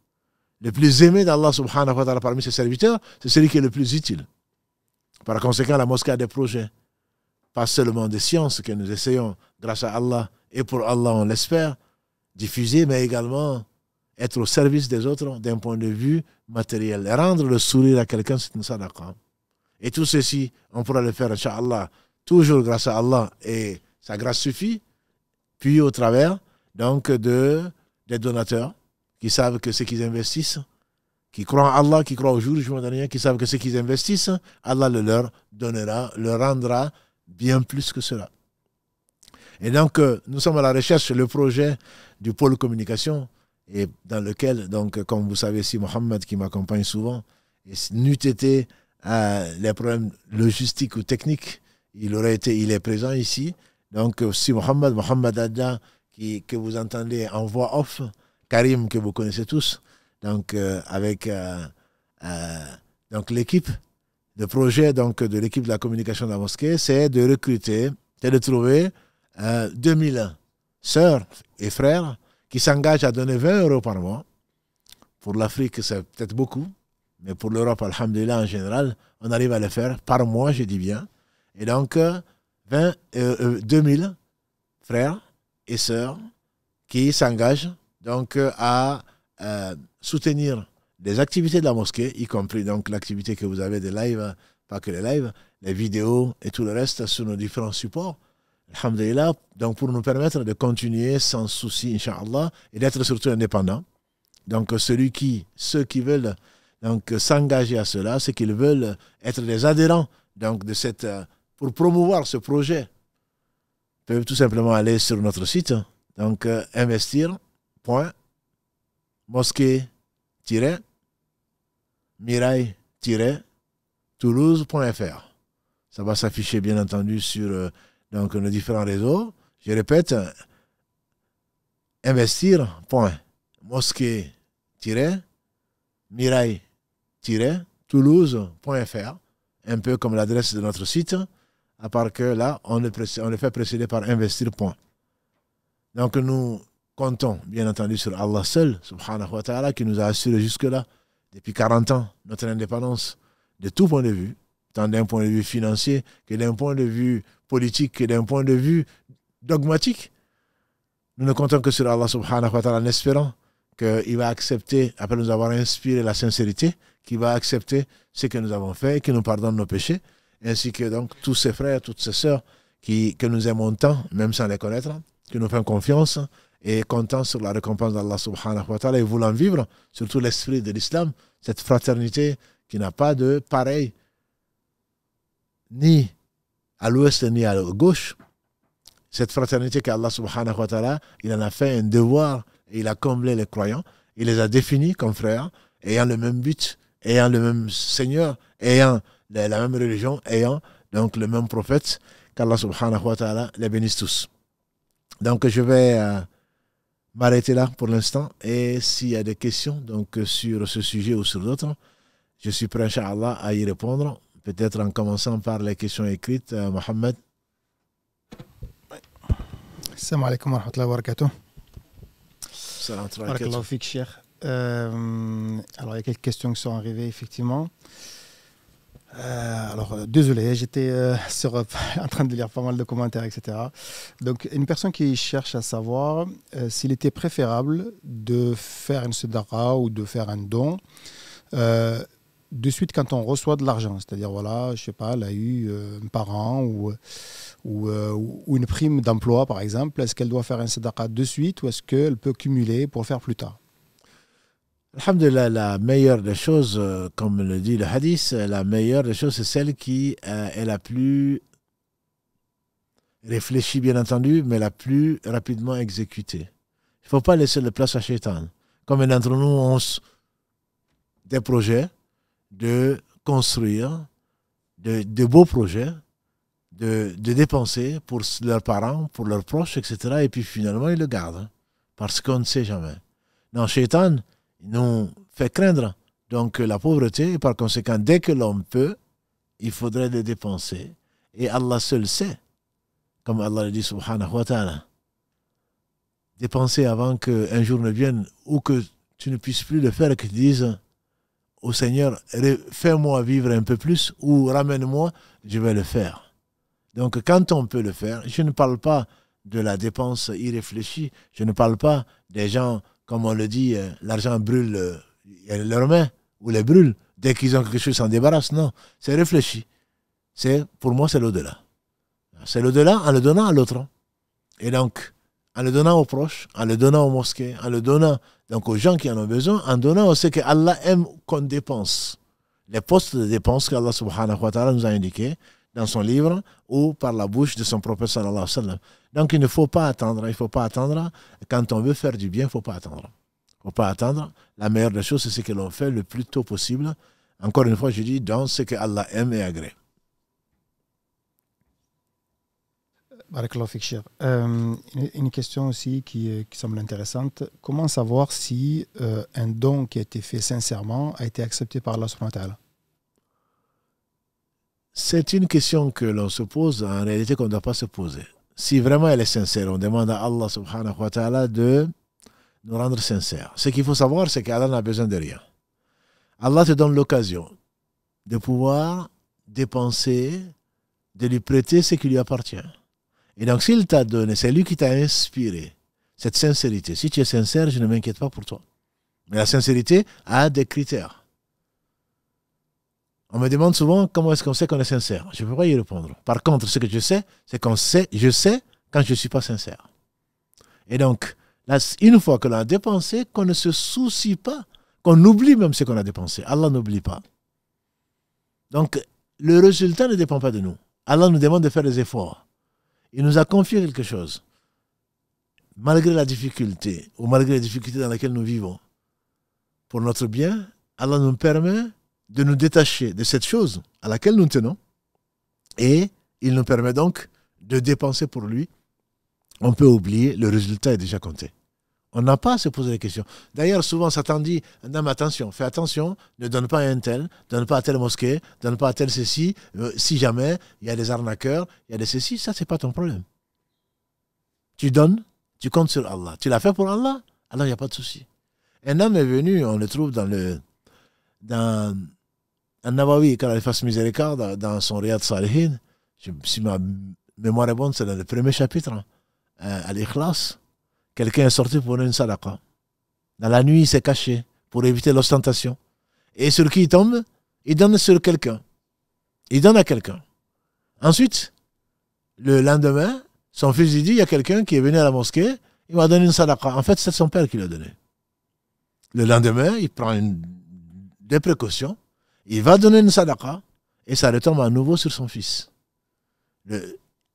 le plus aimé d'Allah subhanahu wa ta'ala parmi ses serviteurs, c'est celui qui est le plus utile. Par conséquent, la mosquée a des projets, pas seulement des sciences que nous essayons, grâce à Allah, et pour Allah, on l'espère, diffuser, mais également être au service des autres d'un point de vue matériel. Rendre le sourire à quelqu'un, c'est une sadaqa. Et tout ceci, on pourra le faire, Inch'Allah, toujours grâce à Allah, et sa grâce suffit, puis au travers donc des donateurs qui savent que ce qu'ils investissent, qui croient en Allah, qui croient au jour du jugement dernier, qui savent que ce qu'ils investissent, Allah le leur donnera, leur rendra bien plus que cela. Et donc, nous sommes à la recherche, le projet du pôle communication, et dans lequel, donc, comme vous savez, si Mohamed qui m'accompagne souvent, et n'eût été les problèmes logistiques ou techniques, il est présent ici. Donc, si Mohamed Adja, que vous entendez en voix off, Karim, que vous connaissez tous, donc, avec donc, l'équipe de projet donc, de l'équipe de la communication de la mosquée, c'est de recruter, c'est de trouver 2000 sœurs et frères qui s'engagent à donner 20 € par mois. Pour l'Afrique, c'est peut-être beaucoup, mais pour l'Europe, alhamdulillah, en général, on arrive à le faire par mois, je dis bien. Et donc, 2000 frères et sœurs qui s'engagent donc à soutenir les activités de la mosquée, y compris donc l'activité que vous avez des lives, pas que les lives, les vidéos et tout le reste sur nos différents supports. Alhamdulillah, donc pour nous permettre de continuer sans souci, Inch'Allah, et d'être surtout indépendants. Donc ceux qui veulent donc s'engager à cela, c'est qu'ils veulent être des adhérents donc de pour promouvoir ce projet, peuvent tout simplement aller sur notre site, donc investir.mosquée-mirail-toulouse.fr. Ça va s'afficher bien entendu sur donc, nos différents réseaux. Je répète, investir.mosquée-mirail-toulouse.fr, un peu comme l'adresse de notre site, à part que là, on le fait précéder par investir. Donc nous comptons bien entendu sur Allah seul, subhanahu wa ta'ala, qui nous a assuré jusque-là, depuis 40 ans, notre indépendance de tout point de vue, tant d'un point de vue financier que d'un point de vue politique, que d'un point de vue dogmatique. Nous ne comptons que sur Allah subhanahu wa ta'ala en espérant qu'il va accepter, après nous avoir inspiré la sincérité, qu'il va accepter ce que nous avons fait et qu'il nous pardonne nos péchés, ainsi que donc tous ces frères, toutes ces sœurs que nous aimons tant, même sans les connaître, qui nous font confiance et comptant sur la récompense d'Allah subhanahu wa ta'ala et voulant vivre surtout l'esprit de l'islam, cette fraternité qui n'a pas de pareil ni à l'ouest ni à la gauche, cette fraternité qu'Allah subhanahu wa ta'ala, il en a fait un devoir et il a comblé les croyants, il les a définis comme frères, ayant le même but, ayant le même Seigneur, ayant la même religion, ayant donc le même prophète, qu'Allah subhanahu wa ta'ala les bénisse tous. Donc je vais m'arrêter là pour l'instant, et s'il y a des questions donc, sur ce sujet ou sur d'autres, je suis prêt, Inch'Allah, à y répondre, peut-être en commençant par les questions écrites. Mohamed. Assalamu alaikum wa rahmatullahi wa barakatuh. Barakallahu fik, Cheikh. Alors, il y a quelques questions qui sont arrivées, effectivement. Alors, désolé, j'étais en train de lire pas mal de commentaires, etc. Donc, une personne qui cherche à savoir s'il était préférable de faire une sadaqa ou de faire un don de suite quand on reçoit de l'argent, c'est-à-dire, voilà, je sais pas, elle a eu un parent ou une prime d'emploi, par exemple, est-ce qu'elle doit faire un sadaqa de suite ou est-ce qu'elle peut cumuler pour faire plus tard? Alhamdulillah, la meilleure des choses, comme le dit le hadith, la meilleure des choses, c'est celle qui est la plus réfléchie, bien entendu, mais la plus rapidement exécutée. Il ne faut pas laisser de place à Shaitan. Comme d'entre nous ont des projets de construire, de beaux projets, de dépenser pour leurs parents, pour leurs proches, etc. Et puis finalement, ils le gardent. Parce qu'on ne sait jamais. Non, Shaitan, il nous fait craindre donc la pauvreté. Et par conséquent, dès que l'homme peut, il faudrait le dépenser. Et Allah seul sait. Comme Allah le dit, subhanahu wa ta'ala. Dépenser avant qu'un jour ne vienne ou que tu ne puisses plus le faire et que tu dises au Seigneur, fais-moi vivre un peu plus ou ramène-moi, je vais le faire. Donc quand on peut le faire, je ne parle pas de la dépense irréfléchie, je ne parle pas des gens, comme on le dit, l'argent brûle leurs mains ou les brûle, dès qu'ils ont quelque chose, ils s'en débarrassent. Non, c'est réfléchi. Pour moi, c'est l'au-delà. C'est l'au-delà en le donnant à l'autre. Et donc, en le donnant aux proches, en le donnant aux mosquées, en le donnant donc aux gens qui en ont besoin, en donnant aussi que Allah aime qu'on dépense. Les postes de dépenses qu'Allah subhanahu wa ta'ala nous a indiqués dans son livre ou par la bouche de son prophète sallallahu alayhi wa sallam. Donc il ne faut pas attendre, il ne faut pas attendre. Quand on veut faire du bien, il ne faut pas attendre. Il ne faut pas attendre. La meilleure des choses, c'est ce que l'on fait le plus tôt possible. Encore une fois, je dis dans ce que Allah aime et agrée. Barakallahu fik, Cheikh. Une question aussi qui semble intéressante. Comment savoir si un don qui a été fait sincèrement a été accepté par Allah subhanahu wa ta'ala? C'est une question que l'on se pose, en réalité qu'on ne doit pas se poser. Si vraiment elle est sincère, on demande à Allah subhanahu wa ta'ala de nous rendre sincères. Ce qu'il faut savoir, c'est qu'Allah n'a besoin de rien. Allah te donne l'occasion de pouvoir dépenser, de lui prêter ce qui lui appartient. Et donc, s'il t'a donné, c'est lui qui t'a inspiré cette sincérité. Si tu es sincère, je ne m'inquiète pas pour toi. Mais la sincérité a des critères. On me demande souvent comment est-ce qu'on sait qu'on est sincère. Je ne peux pas y répondre. Par contre, ce que je sais, c'est je sais quand je ne suis pas sincère. Et donc, là, une fois que l'on a dépensé, qu'on ne se soucie pas, qu'on oublie même ce qu'on a dépensé. Allah n'oublie pas. Donc, le résultat ne dépend pas de nous. Allah nous demande de faire des efforts. Il nous a confié quelque chose. Malgré la difficulté, ou malgré les difficultés dans lesquelles nous vivons, pour notre bien, Allah nous permet de nous détacher de cette chose à laquelle nous tenons. Et il nous permet donc de dépenser pour lui. On peut oublier, le résultat est déjà compté. On n'a pas à se poser des questions. D'ailleurs, souvent, Satan dit, non, attention, fais attention, ne donne pas à un tel, donne pas à telle mosquée, donne pas à tel ceci. Si jamais il y a des arnaqueurs, il y a des ceci, ça, c'est pas ton problème. Tu donnes, tu comptes sur Allah. Tu l'as fait pour Allah, alors il n'y a pas de souci. Un homme est venu, on le trouve dans An-Nawawi, quand il fasse miséricorde, dans son Riyad Salihin, si ma mémoire est bonne, c'est dans le premier chapitre, à l'Ikhlas. Quelqu'un est sorti pour une sadaqa. Dans la nuit, il s'est caché pour éviter l'ostentation. Et sur qui il tombe? Il donne sur quelqu'un. Il donne à quelqu'un. Ensuite, le lendemain, son fils lui dit, il y a quelqu'un qui est venu à la mosquée, il m'a donné une sadaqa. En fait, c'est son père qui l'a donné. Le lendemain, il prend des précautions, il va donner une sadaqa, et ça retombe à nouveau sur son fils.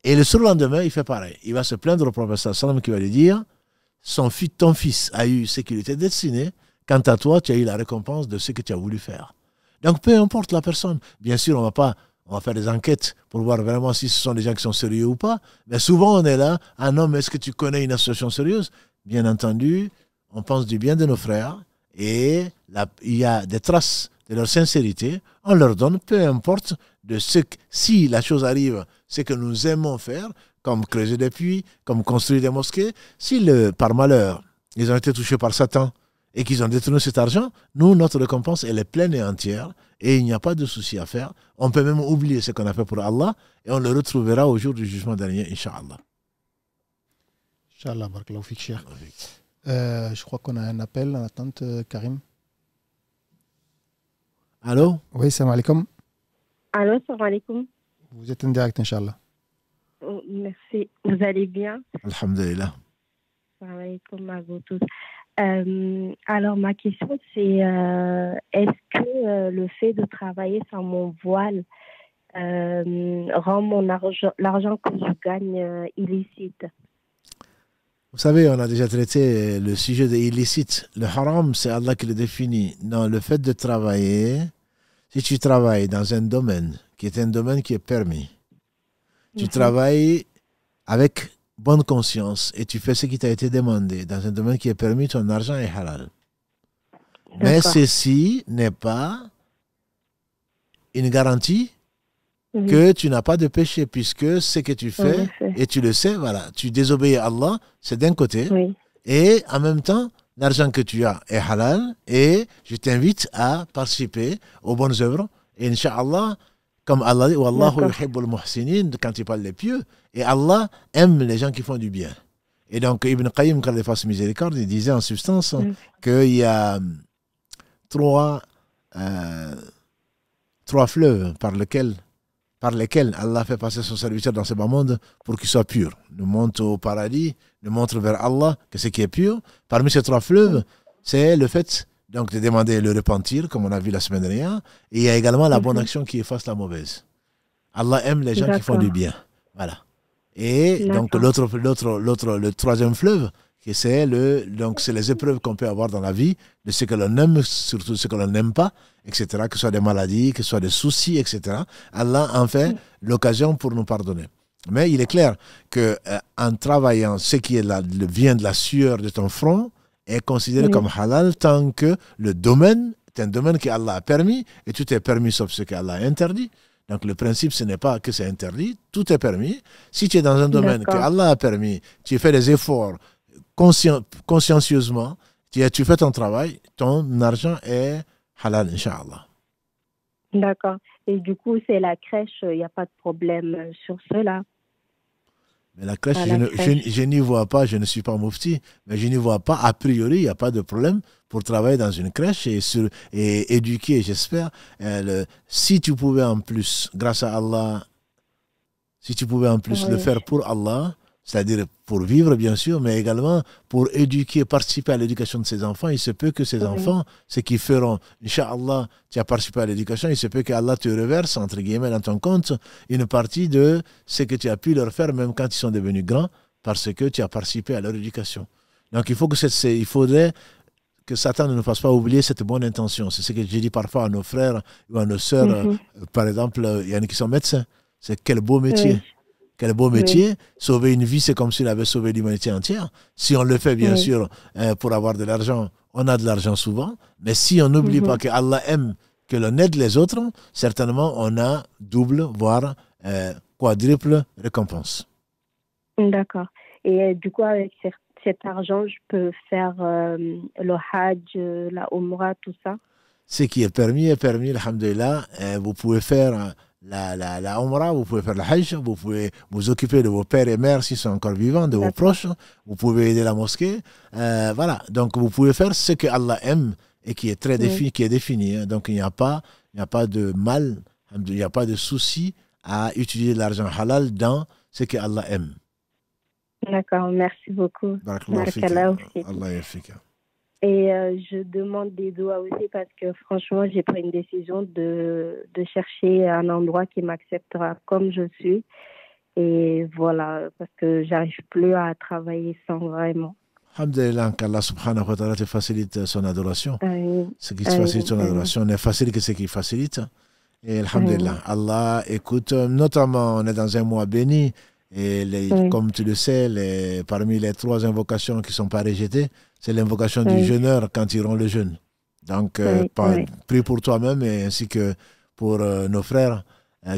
Et le surlendemain, il fait pareil. Il va se plaindre au prophète sallam qui va lui dire, ton fils a eu ce qui lui était destiné, quant à toi, tu as eu la récompense de ce que tu as voulu faire. Donc, peu importe la personne. Bien sûr, on va faire des enquêtes pour voir vraiment si ce sont des gens qui sont sérieux ou pas. Mais souvent, on est là, ah non, mais est-ce que tu connais une association sérieuse? Bien entendu, on pense du bien de nos frères et il y a des traces de leur sincérité. On leur donne, peu importe si la chose arrive, c'est que nous aimons faire, comme creuser des puits, comme construire des mosquées. Si par malheur, ils ont été touchés par Satan et qu'ils ont détourné cet argent, nous, notre récompense, elle est pleine et entière et il n'y a pas de souci à faire. On peut même oublier ce qu'on a fait pour Allah et on le retrouvera au jour du jugement dernier, Inch'Allah. Inch'Allah, barakallahu fik, Cheikh. Je crois qu'on a un appel en attente, Karim. Allô? Oui, salam alaikum. Allô, salam alaikum. Vous êtes en direct, Inch'Allah. Oh, merci. Vous allez bien? Alhamdulillah. Salam alaikum à vous tous. Alors, ma question, c'est est-ce que le fait de travailler sans mon voile rend l'argent que je gagne illicite? Vous savez, on a déjà traité le sujet de illicite. Le haram, c'est Allah qui le définit. Non, le fait de travailler, si tu travailles dans un domaine qui est un domaine qui est permis, tu travailles avec bonne conscience et tu fais ce qui t'a été demandé dans un domaine qui est permis, ton argent est halal. Mais ceci n'est pas une garantie que tu n'as pas de péché, puisque ce que tu fais, et tu le sais, voilà, tu désobéis à Allah, c'est d'un côté, et en même temps, l'argent que tu as est halal, et je t'invite à participer aux bonnes œuvres, et Inch'Allah, comme Allah dit, Wallahu yuhibbul muhsinin, quand il parle des pieux, et Allah aime les gens qui font du bien. Et donc, Ibn Qayyim, quand il fasse miséricorde, il disait en substance qu'il y a trois fleuves par lesquels Allah fait passer son serviteur dans ce bas monde pour qu'il soit pur. Nous montre au paradis, nous montre vers Allah que ce qui est pur. Parmi ces trois fleuves, c'est le fait donc de demander le repentir, comme on a vu la semaine dernière. Et il y a également la bonne action qui efface la mauvaise. Allah aime les gens qui font du bien. Voilà. Et donc le troisième fleuve, c'est les épreuves qu'on peut avoir dans la vie, de ce que l'on aime, surtout ce que l'on n'aime pas, etc., que ce soit des maladies, que ce soit des soucis, etc. Allah en fait l'occasion pour nous pardonner. Mais il est clair qu'en travaillant, ce qui vient de la sueur de ton front est considéré comme halal tant que le domaine est un domaine que Allah a permis, et tout est permis sauf ce qu'Allah a interdit. Donc le principe, ce n'est pas que c'est interdit, tout est permis. Si tu es dans un domaine que Allah a permis, tu fais des efforts consciencieusement, tu fais ton travail, ton argent est halal, Inch'Allah. D'accord. Et du coup, c'est la crèche, il n'y a pas de problème sur cela. Mais la crèche, je n'y vois pas, je ne suis pas mufti, mais je n'y vois pas, a priori, il n'y a pas de problème pour travailler dans une crèche et éduquer, j'espère. Si tu pouvais en plus, grâce à Allah, si tu pouvais en plus le faire pour Allah, c'est-à-dire pour vivre bien sûr, mais également pour éduquer, participer à l'éducation de ses enfants, il se peut que ces enfants, ce qu'ils feront, Inch'Allah, tu as participé à l'éducation, il se peut qu'Allah te reverse, entre guillemets, dans ton compte, une partie de ce que tu as pu leur faire, même quand ils sont devenus grands, parce que tu as participé à leur éducation. Donc il faudrait que Satan ne nous fasse pas oublier cette bonne intention. C'est ce que j'ai dit parfois à nos frères ou à nos sœurs. Par exemple, il y en a qui sont médecins. C'est quel beau métier. Quel beau métier. Sauver une vie, c'est comme s'il avait sauvé l'humanité entière. Si on le fait, bien sûr, pour avoir de l'argent, on a de l'argent souvent. Mais si on n'oublie pas que Allah aime que l'on aide les autres, certainement, on a double, voire quadruple récompense. D'accord. Et du coup, avec cet argent, je peux faire le Hajj, la Umrah, tout ça? Ce qui est permis, alhamdulillah. Vous pouvez faire la Umrah, vous pouvez faire le Hajj, vous pouvez vous occuper de vos pères et mères s'ils sont encore vivants, de vos proches, vous pouvez aider la mosquée. Voilà, donc vous pouvez faire ce que Allah aime et qui est très défini. Hein. Donc il n'y a pas de mal, il n'y a pas de souci à utiliser l'argent halal dans ce que Allah aime. D'accord, merci beaucoup. Barakallahu fik. Allah yafika. Et je demande des doigts aussi parce que franchement, j'ai pris une décision de chercher un endroit qui m'acceptera comme je suis. Et voilà, parce que j'arrive plus à travailler sans vraiment. Alhamdulillah, qu'Allah subhanahu wa ta'ala te facilite son adoration. Ce qui te facilite son adoration n'est facile que ce qui facilite. Et alhamdulillah, Allah écoute, notamment on est dans un mois béni. Et comme tu le sais, parmi les 3 invocations qui ne sont pas rejetées, c'est l'invocation du jeûneur quand ils rompt le jeûne. Donc, prie pour toi-même et ainsi que pour nos frères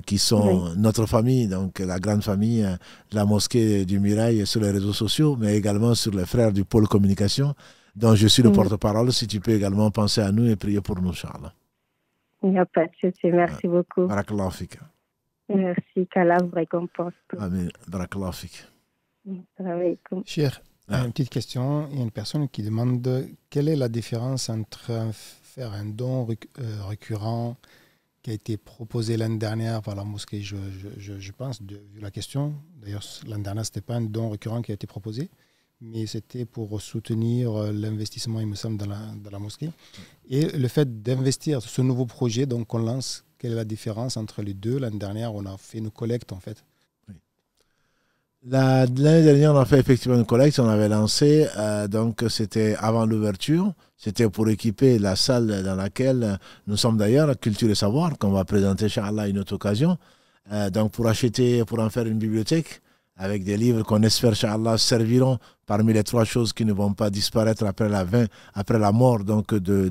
qui sont notre famille, donc la grande famille, la mosquée du Mirail sur les réseaux sociaux, mais également sur les frères du pôle communication, dont je suis le porte-parole. Si tu peux également penser à nous et prier pour nous, Inch'Allah. Il n'y a pas de souci, merci beaucoup. Barakallahu fik. Merci, qu'Allah vous récompense. Amin. Barakallahu fik. Cher, une petite question. Il y a une personne qui demande quelle est la différence entre un faire un don récurrent qui a été proposé l'année dernière par la mosquée, je pense, vu la question. D'ailleurs, l'année dernière, ce n'était pas un don récurrent qui a été proposé, mais c'était pour soutenir l'investissement, il me semble, dans la mosquée. Et le fait d'investir ce nouveau projet donc qu'on lance, quelle est la différence entre les deux? L'année dernière, on a fait une collecte, en fait. L'année dernière, on a fait effectivement une collecte, on avait lancé, donc c'était avant l'ouverture, c'était pour équiper la salle dans laquelle nous sommes d'ailleurs, la Culture et Savoir, qu'on va présenter, Inch'Allah, à une autre occasion. Donc pour acheter, pour en faire une bibliothèque, avec des livres qu'on espère, Inch'Allah, serviront parmi les 3 choses qui ne vont pas disparaître après la mort donc, de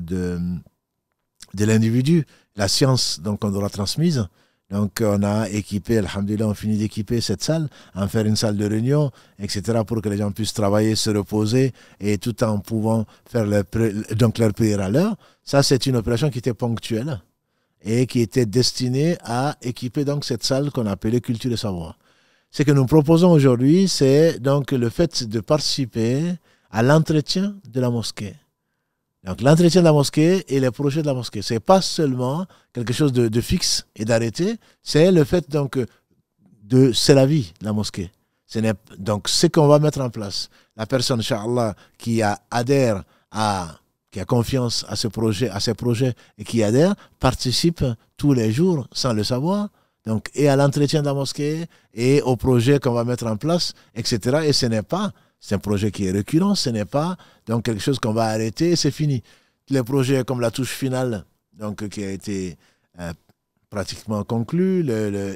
l'individu, la science donc, qu'on aura transmise. Donc, on a équipé, alhamdoulilah, on finit d'équiper cette salle, en faire une salle de réunion, etc., pour que les gens puissent travailler, se reposer, et tout en pouvant faire leur prière à l'heure. Ça, c'est une opération qui était ponctuelle et qui était destinée à équiper donc cette salle qu'on appelait Culture et Savoir. Ce que nous proposons aujourd'hui, c'est donc le fait de participer à l'entretien de la mosquée. Donc l'entretien de la mosquée et les projets de la mosquée, ce n'est pas seulement quelque chose de fixe et d'arrêté, c'est le fait donc c'est la vie, la mosquée. Donc ce qu'on va mettre en place, la personne, Inch'Allah, qui adhère qui a confiance à ces projets et qui adhère, participe tous les jours sans le savoir, donc et à l'entretien de la mosquée et aux projets qu'on va mettre en place, etc. Et c'est un projet qui est récurrent, ce n'est pas donc quelque chose qu'on va arrêter et c'est fini. Les projets comme la touche finale, donc qui a été pratiquement conclue,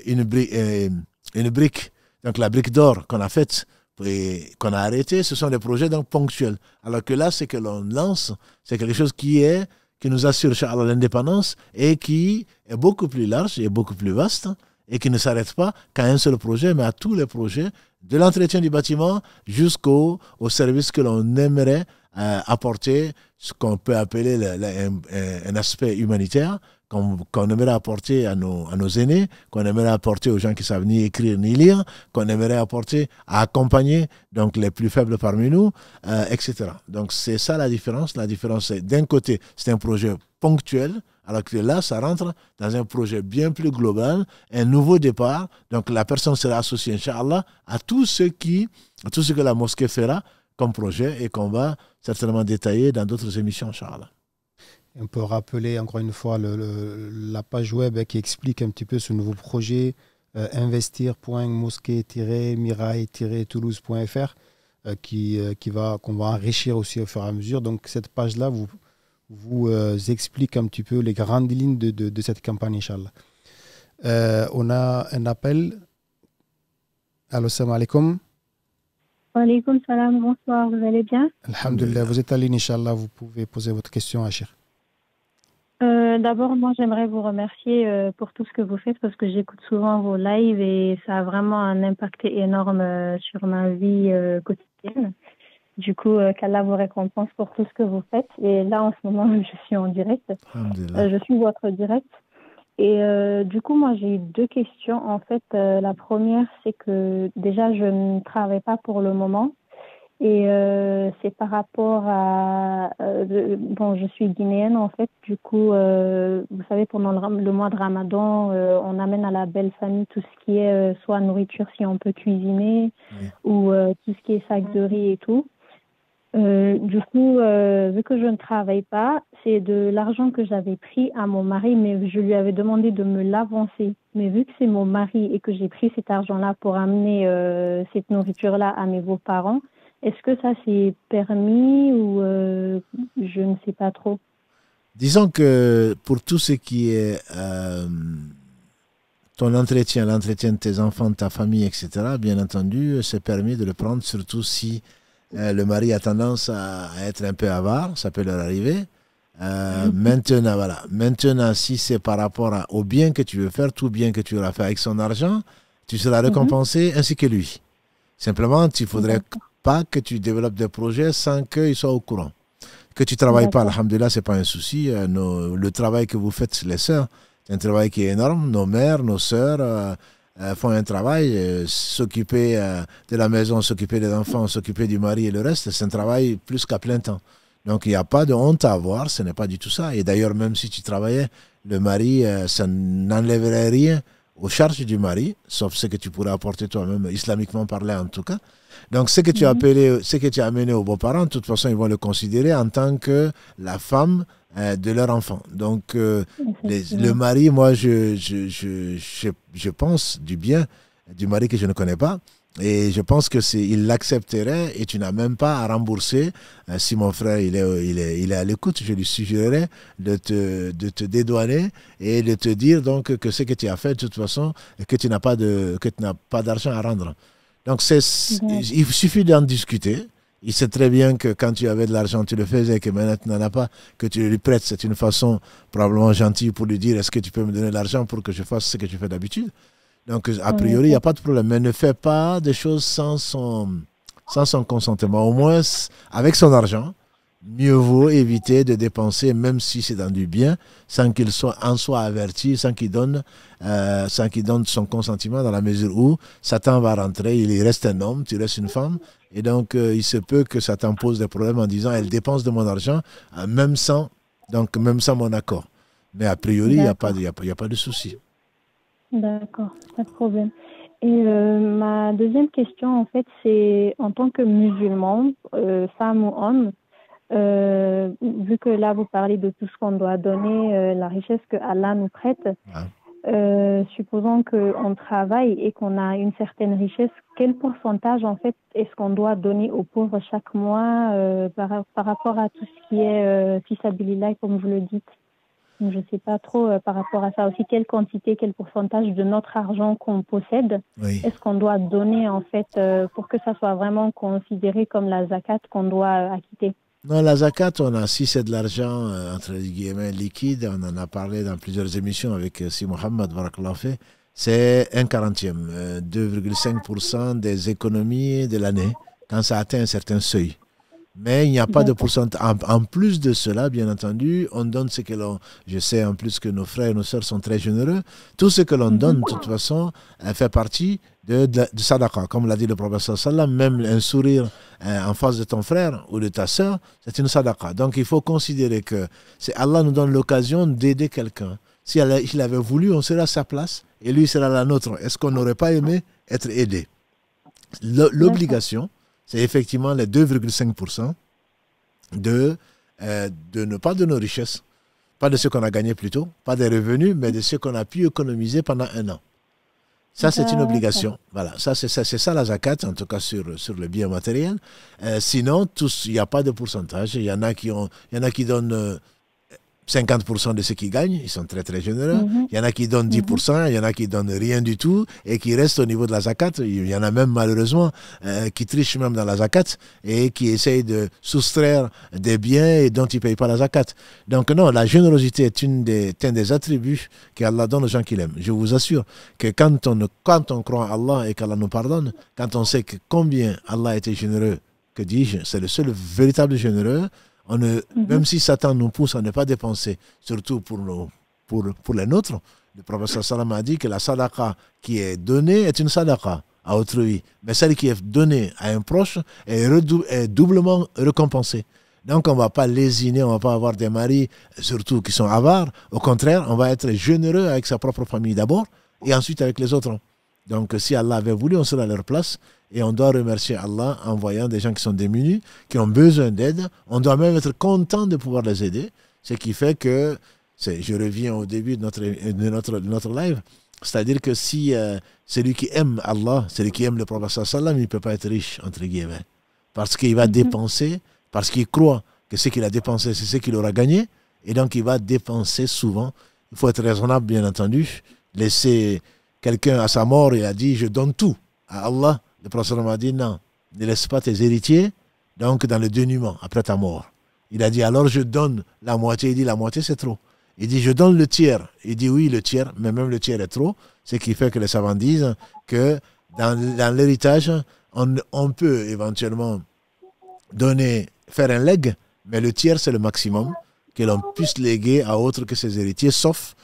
une brique, donc la brique d'or qu'on a faite et qu'on a arrêtée, ce sont des projets donc ponctuels. Alors que là, ce que l'on lance, c'est quelque chose qui nous assure l'indépendance et qui est beaucoup plus large et beaucoup plus vaste et qui ne s'arrête pas qu'à un seul projet, mais à tous les projets, de l'entretien du bâtiment jusqu'au service que l'on aimerait apporter, ce qu'on peut appeler un aspect humanitaire, qu'on aimerait apporter à nos aînés, qu'on aimerait apporter aux gens qui savent ni écrire ni lire, qu'on aimerait apporter à accompagner donc les plus faibles parmi nous, etc. Donc c'est ça la différence. La différence, c'est d'un côté, c'est un projet ponctuel, alors que là, ça rentre dans un projet bien plus global, un nouveau départ. Donc la personne sera associée, Inch'Allah, à tout ce que la mosquée fera comme projet et qu'on va certainement détailler dans d'autres émissions, Inch'Allah. On peut rappeler encore une fois la page web qui explique un petit peu ce nouveau projet, investir.mosquée-mirail-toulouse.fr qu'on va enrichir aussi au fur et à mesure. Donc cette page-là vous explique un petit peu les grandes lignes de cette campagne, Inch'Allah. On a un appel. Allô, salam alaikum. Wa alaikum salam, bonsoir, vous allez bien? Alhamdulillah, vous êtes en ligne, Inch'Allah, vous pouvez poser votre question à Achir. D'abord, moi, j'aimerais vous remercier pour tout ce que vous faites parce que j'écoute souvent vos lives et ça a vraiment un impact énorme sur ma vie quotidienne. Du coup, qu'Allah vous récompense pour tout ce que vous faites. Et là, en ce moment, je suis en direct. Je suis votre direct. Et du coup, moi, j'ai 2 questions. En fait, la première, c'est que déjà, je ne travaille pas pour le moment. Et c'est par rapport à... je suis guinéenne, en fait. Du coup, vous savez, pendant le mois de Ramadan, on amène à la belle famille tout ce qui est soit nourriture, si on peut cuisiner, ou tout ce qui est sac de riz et tout. Du coup, vu que je ne travaille pas, c'est de l'argent que j'avais pris à mon mari, mais je lui avais demandé de me l'avancer. Mais vu que c'est mon mari et que j'ai pris cet argent-là pour amener cette nourriture-là à mes beaux-parents, est-ce que ça c'est permis ou je ne sais pas trop? Disons que pour tout ce qui est ton l'entretien de tes enfants, de ta famille, etc., bien entendu, c'est permis de le prendre, surtout si le mari a tendance à être un peu avare, ça peut leur arriver. Maintenant, voilà. Maintenant, si c'est par rapport au bien que tu veux faire, tout bien que tu auras fait avec son argent, tu seras récompensé ainsi que lui. Simplement, il ne faudrait pas que tu développes des projets sans qu'il soit au courant. Que tu ne travailles pas, alhamdoulilah, ce n'est pas un souci. Le travail que vous faites, les sœurs, c'est un travail qui est énorme. Nos mères, nos sœurs font un travail. S'occuper de la maison, s'occuper des enfants, s'occuper du mari et le reste, c'est un travail plus qu'à plein temps. Donc, il n'y a pas de honte à avoir, ce n'est pas du tout ça. Et d'ailleurs, même si tu travaillais, le mari, ça n'enlèverait rien aux charges du mari, sauf ce que tu pourrais apporter toi-même, islamiquement parlant en tout cas. Donc, ce que tu as appelé, ce que tu as amené aux beaux-parents, de toute façon, ils vont le considérer en tant que la femme de leur enfant. Donc, le mari, moi, je pense du bien du mari que je ne connais pas. Et je pense que il l'accepterait et tu n'as même pas à rembourser. Si mon frère il est à l'écoute, je lui suggérerais de te dédouaner et de te dire donc que ce que tu as fait de toute façon, que tu n'as pas d'argent à rendre. Donc il suffit d'en discuter. Il sait très bien que quand tu avais de l'argent, tu le faisais, que maintenant tu n'en as pas, que tu lui prêtes. C'est une façon probablement gentille pour lui dire est-ce que tu peux me donner de l'argent pour que je fasse ce que je fais d'habitude. Donc, a priori, il n'y a pas de problème. Mais ne fais pas des choses sans son consentement. Au moins, avec son argent, mieux vaut éviter de dépenser, même si c'est dans du bien, sans qu'il en soit averti, sans qu'il donne son consentement, dans la mesure où Satan va rentrer, il reste un homme, tu restes une femme. Et donc, il se peut que Satan pose des problèmes en disant, elle dépense de mon argent, même sans mon accord. Mais a priori, il n'y a pas de souci. D'accord, pas de problème. Et ma deuxième question, en fait, c'est en tant que musulman, femme ou homme, vu que là, vous parlez de tout ce qu'on doit donner, la richesse que Allah nous prête, supposons qu'on travaille et qu'on a une certaine richesse, quel pourcentage, en fait, est-ce qu'on doit donner aux pauvres chaque mois par rapport à tout ce qui est fils sabilillah, comme vous le dites? Je ne sais pas trop par rapport à ça aussi, quelle quantité, quel pourcentage de notre argent qu'on possède, est-ce qu'on doit donner en fait pour que ça soit vraiment considéré comme la zakat qu'on doit acquitter? Non, la zakat, si c'est de l'argent entre guillemets liquide, on en a parlé dans plusieurs émissions avec Si Mohamed Barakallah, c'est 1/40, 2,5% des économies de l'année quand ça atteint un certain seuil. Mais il n'y a pas de pourcentage. En plus de cela, bien entendu, on donne ce que l'on... Je sais en plus que nos frères et nos sœurs sont très généreux. Tout ce que l'on donne, de toute façon, fait partie de sadaqa. Comme l'a dit le prophète sallam, même un sourire en face de ton frère ou de ta sœur, c'est une sadaqa. Donc il faut considérer que Allah nous donne l'occasion d'aider quelqu'un. Si il avait voulu, on serait à sa place et lui sera la nôtre. Est-ce qu'on n'aurait pas aimé être aidé? L'obligation, c'est effectivement les 2,5% de ne pas de nos richesses, pas de ce qu'on a gagné plutôt, pas des revenus, mais de ce qu'on a pu économiser pendant un an. Ça, c'est une obligation. Voilà, c'est ça la zakat, en tout cas sur le bien matériel. Sinon, il n'y a pas de pourcentage. Il y en a qui donnent 50% de ce qu'ils gagnent, ils sont très très généreux. Il y en a qui donnent 10%, il y en a qui donnent rien du tout et qui restent au niveau de la zakat. Il y en a même malheureusement qui trichent même dans la zakat et qui essayent de soustraire des biens et dont ils ne payent pas la zakat. Donc non, la générosité est un des attributs qu'Allah donne aux gens qu'il aime. Je vous assure que quand on croit en Allah et qu'Allah nous pardonne, quand on sait que combien Allah a été généreux, que dis-je, c'est le seul véritable généreux. Même si Satan nous pousse à ne pas dépenser, surtout pour les nôtres, le prophète sallam a dit que la sadaqa qui est donnée est une sadaqa à autrui. Mais celle qui est donnée à un proche est doublement récompensée. Donc on ne va pas lésiner, on ne va pas avoir des maris, surtout qui sont avares. Au contraire, on va être généreux avec sa propre famille d'abord et ensuite avec les autres. Donc si Allah avait voulu, on serait à leur place. Et on doit remercier Allah en voyant des gens qui sont démunis, qui ont besoin d'aide. On doit même être content de pouvoir les aider. Ce qui fait que, je reviens au début de notre live, c'est-à-dire que si celui qui aime Allah, celui qui aime le prophète sallam, il ne peut pas être riche, entre guillemets. Parce qu'il va dépenser, parce qu'il croit que ce qu'il a dépensé, c'est ce qu'il aura gagné. Et donc il va dépenser souvent. Il faut être raisonnable, bien entendu. Laisser quelqu'un à sa mort, il a dit, je donne tout à Allah. Le prophète m'a dit non, ne laisse pas tes héritiers donc dans le dénuement après ta mort. Il a dit alors je donne la moitié. Il dit la moitié c'est trop. Il dit je donne le tiers. Il dit oui le tiers, mais même le tiers est trop. Ce qui fait que les savants disent que dans l'héritage, on peut éventuellement faire un legs, mais le tiers c'est le maximum que l'on puisse léguer à autre que ses héritiers, sauf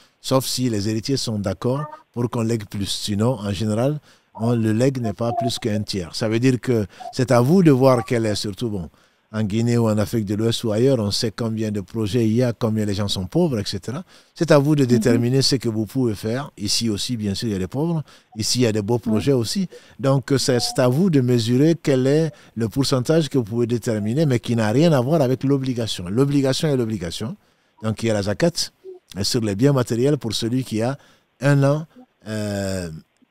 si les héritiers sont d'accord pour qu'on lègue plus. Sinon, en général, le legs n'est pas plus qu'un tiers. Ça veut dire que c'est à vous de voir quel est surtout en Guinée ou en Afrique de l'Ouest ou ailleurs, on sait combien de projets il y a, combien les gens sont pauvres, etc. C'est à vous de déterminer ce que vous pouvez faire. Ici aussi, bien sûr, il y a des pauvres. Ici, il y a des beaux projets aussi. Donc, c'est à vous de mesurer quel est le pourcentage que vous pouvez déterminer, mais qui n'a rien à voir avec l'obligation. L'obligation est l'obligation. Donc, il y a la zakat sur les biens matériels pour celui qui a 1 an.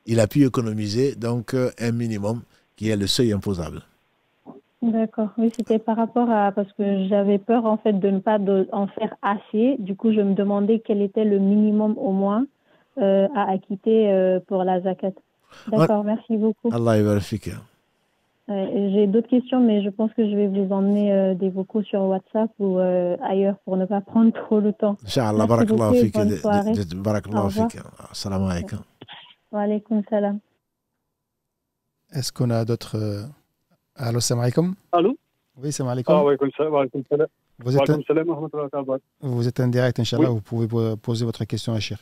Il a pu économiser donc un minimum qui est le seuil imposable. D'accord, oui, c'était par rapport à, parce que j'avais peur en fait de ne pas en faire assez. Du coup, je me demandais quel était le minimum au moins à acquitter pour la zakat. D'accord, merci beaucoup. Allah yabarfik. J'ai d'autres questions, mais je pense que je vais vous emmener des vocaux sur WhatsApp ou ailleurs pour ne pas prendre trop le temps. Inch'Allah, barakallahu fik. Barakallahu fik. Assalamu alaikum. Wa alaikum salam. Est-ce qu'on a d'autres... Allô, salam alaikum. Allô? Oui, salam alaikum. Ah, wa alaikum salam. Vous êtes en direct, Inch'Allah. Oui. Vous pouvez poser votre question à Cheikh.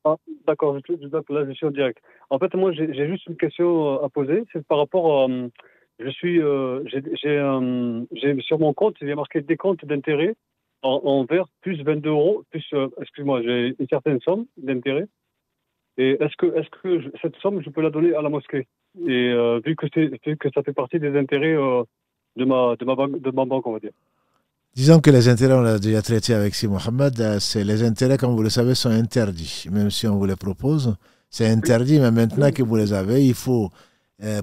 Ah, d'accord, donc là, je suis en direct. En fait, moi, j'ai juste une question à poser. C'est par rapport à... j'ai sur mon compte, il y a marqué décompte d'intérêt en vert, plus 22 euros, plus, excuse-moi, j'ai une certaine somme d'intérêt. Et est-ce que cette somme, je peux la donner à la mosquée? Et vu que ça fait partie des intérêts de ma banque, on va dire. Disons que les intérêts, on l'a déjà traité avec Si Mohamed, les intérêts, comme vous le savez, sont interdits. Même si on vous les propose, c'est interdit, mais maintenant que vous les avez, il faut,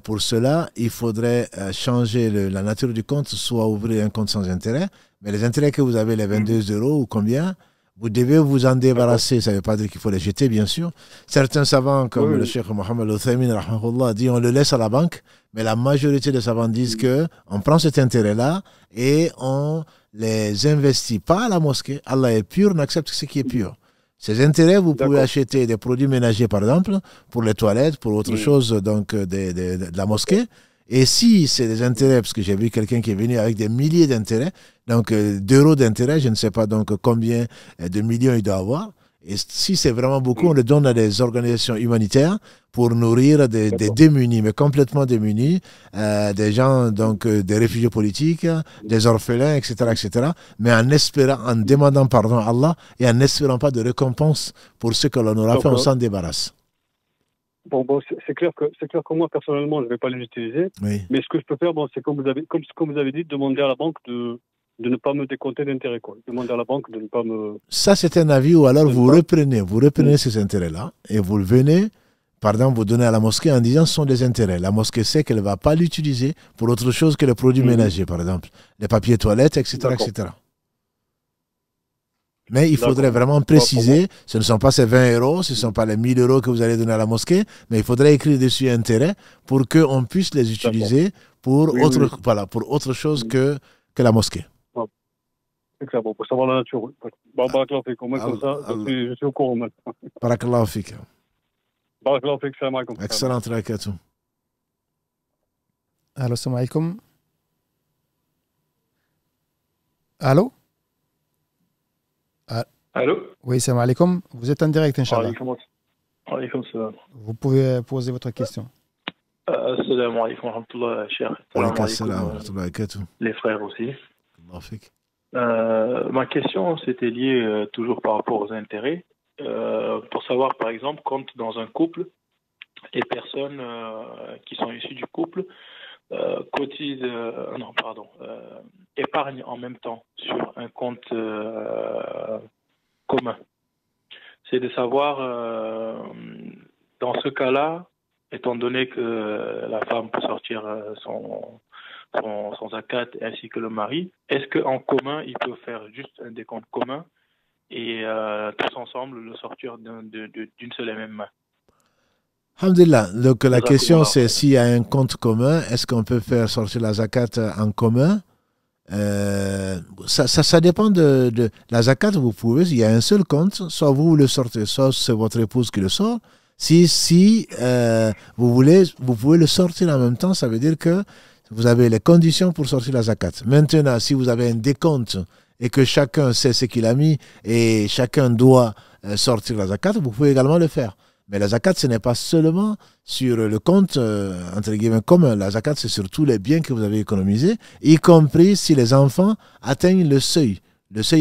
pour cela, il faudrait changer la nature du compte, soit ouvrir un compte sans intérêt, mais les intérêts que vous avez, les 22 euros ou combien, vous devez vous en débarrasser. Ça ne veut pas dire qu'il faut les jeter, bien sûr. Certains savants, comme le Cheikh Mohamed Al-Uthaymin, dit on le laisse à la banque, mais la majorité des savants disent qu'on prend cet intérêt-là et on les investit pas à la mosquée. Allah est pur, on accepte ce qui est pur. Ces intérêts, vous pouvez acheter des produits ménagers, par exemple, pour les toilettes, pour autre chose, donc de la mosquée. Et si c'est des intérêts, parce que j'ai vu quelqu'un qui est venu avec des milliers d'intérêts, donc d'euros d'intérêts, je ne sais pas donc combien de millions il doit avoir. Et si c'est vraiment beaucoup, on le donne à des organisations humanitaires pour nourrir des démunis, mais complètement démunis, des gens, donc des réfugiés politiques, des orphelins, etc., etc., mais en demandant pardon à Allah et en n'espérant pas de récompense pour ce que l'on aura fait, on s'en débarrasse. Bon, c'est clair que moi, personnellement, je ne vais pas les utiliser. Oui. Mais ce que je peux faire, c'est comme vous avez dit, demander à la banque de ne pas me décompter d'intérêts. Demander à la banque de ne pas me... Ça, c'est un avis, ou alors vous reprenez ces intérêts-là et vous le venez, par exemple, vous donnez à la mosquée en disant ce sont des intérêts. La mosquée sait qu'elle ne va pas l'utiliser pour autre chose que les produits ménagers, par exemple, les papiers toilettes, etc., etc. Mais il faudrait vraiment préciser, ce ne sont pas ces 20 euros, ce ne sont pas les 1000 euros que vous allez donner à la mosquée, mais il faudrait écrire dessus intérêt pour qu'on puisse les utiliser pour autre chose que la mosquée. C'est clair, pour savoir la nature. Barakallahu fik, au moins comme ça, je suis au courant maintenant. Barakallahu fik. Barakallahu fik, salam alaikum. Excellent rakatu. Allô, salam alaikum. Allô? Allô? Oui, salam alaikum. Vous êtes en direct, Inch'Allah. Alaikum salam. Vous pouvez poser votre question. Assalamu alaikum wa rahmatullah, cher. Alaikum salam wa rahmatullah. Les frères aussi. Allah fik. Ma question, c'était lié toujours par rapport aux intérêts. Pour savoir, par exemple, quand dans un couple, les personnes qui sont issues du couple cotisent, épargnent en même temps sur un compte commun. C'est de savoir, dans ce cas-là, étant donné que la femme peut sortir son zakat ainsi que le mari, est-ce qu'en commun, ils peuvent faire juste un décompte commun et tous ensemble le sortir d'une seule et même main? Alhamdulillah. Donc la question c'est s'il y a un compte commun, est-ce qu'on peut faire sortir la zakat en commun? Ça dépend de la zakat. Vous pouvez, il y a un seul compte, soit vous le sortez, soit c'est votre épouse qui le sort. Si vous voulez, vous pouvez le sortir en même temps. Ça veut dire que vous avez les conditions pour sortir la zakat. Maintenant, si vous avez un décompte et que chacun sait ce qu'il a mis et chacun doit sortir la zakat, vous pouvez également le faire. Mais la zakat, ce n'est pas seulement sur le compte, entre guillemets, commun. La zakat, c'est sur tous les biens que vous avez économisés, y compris si les enfants atteignent le seuil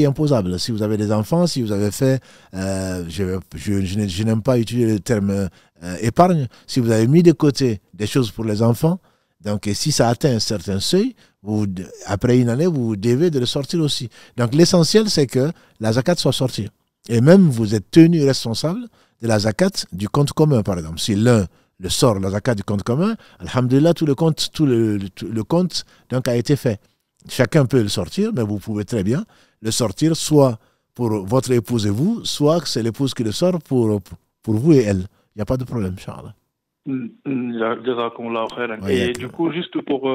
imposable. Si vous avez des enfants, si vous avez fait, je n'aime pas utiliser le terme épargne, si vous avez mis de côté des choses pour les enfants, donc et si ça atteint un certain seuil, après une année, vous devez de le sortir aussi. Donc l'essentiel, c'est que la zakat soit sortie. Et même, vous êtes tenu responsable de la zakat du compte commun, par exemple. Si l'un le sort, la zakat du compte commun, alhamdulillah, tout le compte donc, a été fait. Chacun peut le sortir, mais vous pouvez très bien le sortir, soit pour votre épouse et vous, soit c'est l'épouse qui le sort pour vous et elle. Il n'y a pas de problème, Inch'Allah. Et du coup, juste pour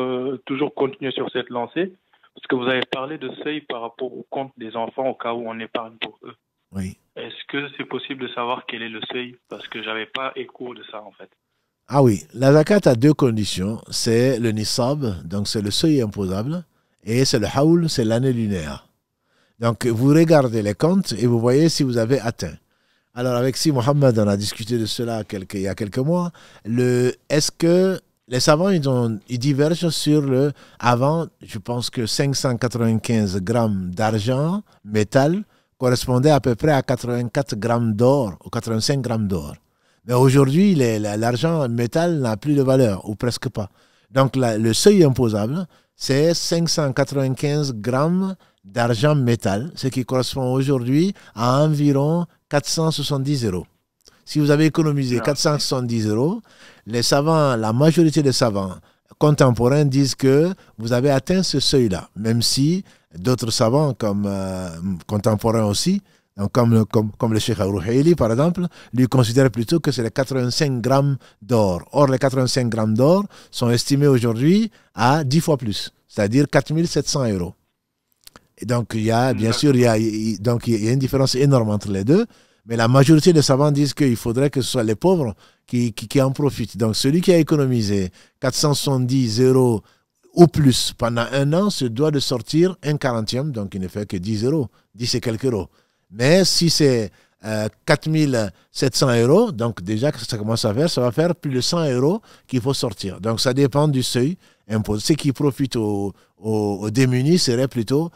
toujours continuer sur cette lancée, parce que vous avez parlé de seuil par rapport au compte des enfants au cas où on épargne pour eux. Oui. Est-ce que c'est possible de savoir quel est le seuil? Parce que je n'avais pas écho de ça en fait. Ah oui, la zakat a deux conditions. C'est le nisab, donc c'est le seuil imposable, et c'est le haoul, c'est l'année lunaire. Donc vous regardez les comptes et vous voyez si vous avez atteint. Alors avec Si Mohamed, on a discuté de cela il y a quelques mois. Est-ce que les savants, ils divergent sur avant, je pense que 595 grammes d'argent, métal, correspondait à peu près à 84 grammes d'or ou 85 grammes d'or. Mais aujourd'hui, l'argent métal n'a plus de valeur, ou presque pas. Donc le seuil imposable, c'est 595 grammes d'argent métal, ce qui correspond aujourd'hui à environ 470 euros. Si vous avez économisé 470 euros, les savants, la majorité des savants contemporains disent que vous avez atteint ce seuil-là, même si d'autres savants contemporains aussi, donc comme le Cheikh Al-Ruhaili par exemple, lui considèrent plutôt que c'est les 85 grammes d'or. Or, les 85 grammes d'or sont estimés aujourd'hui à 10 fois plus, c'est-à-dire 4700 euros. Et donc, bien sûr, il y a une différence énorme entre les deux, mais la majorité des savants disent qu'il faudrait que ce soit les pauvres qui en profitent. Donc, celui qui a économisé 470 euros ou plus pendant un an se doit de sortir un quarantième, donc il ne fait que 10 euros, 10 et quelques euros. Mais si c'est 4700 euros, donc déjà que ça commence à faire, ça va faire plus de 100 euros qu'il faut sortir. Donc ça dépend du seuil imposé. Ce qui profite aux démunis serait plutôt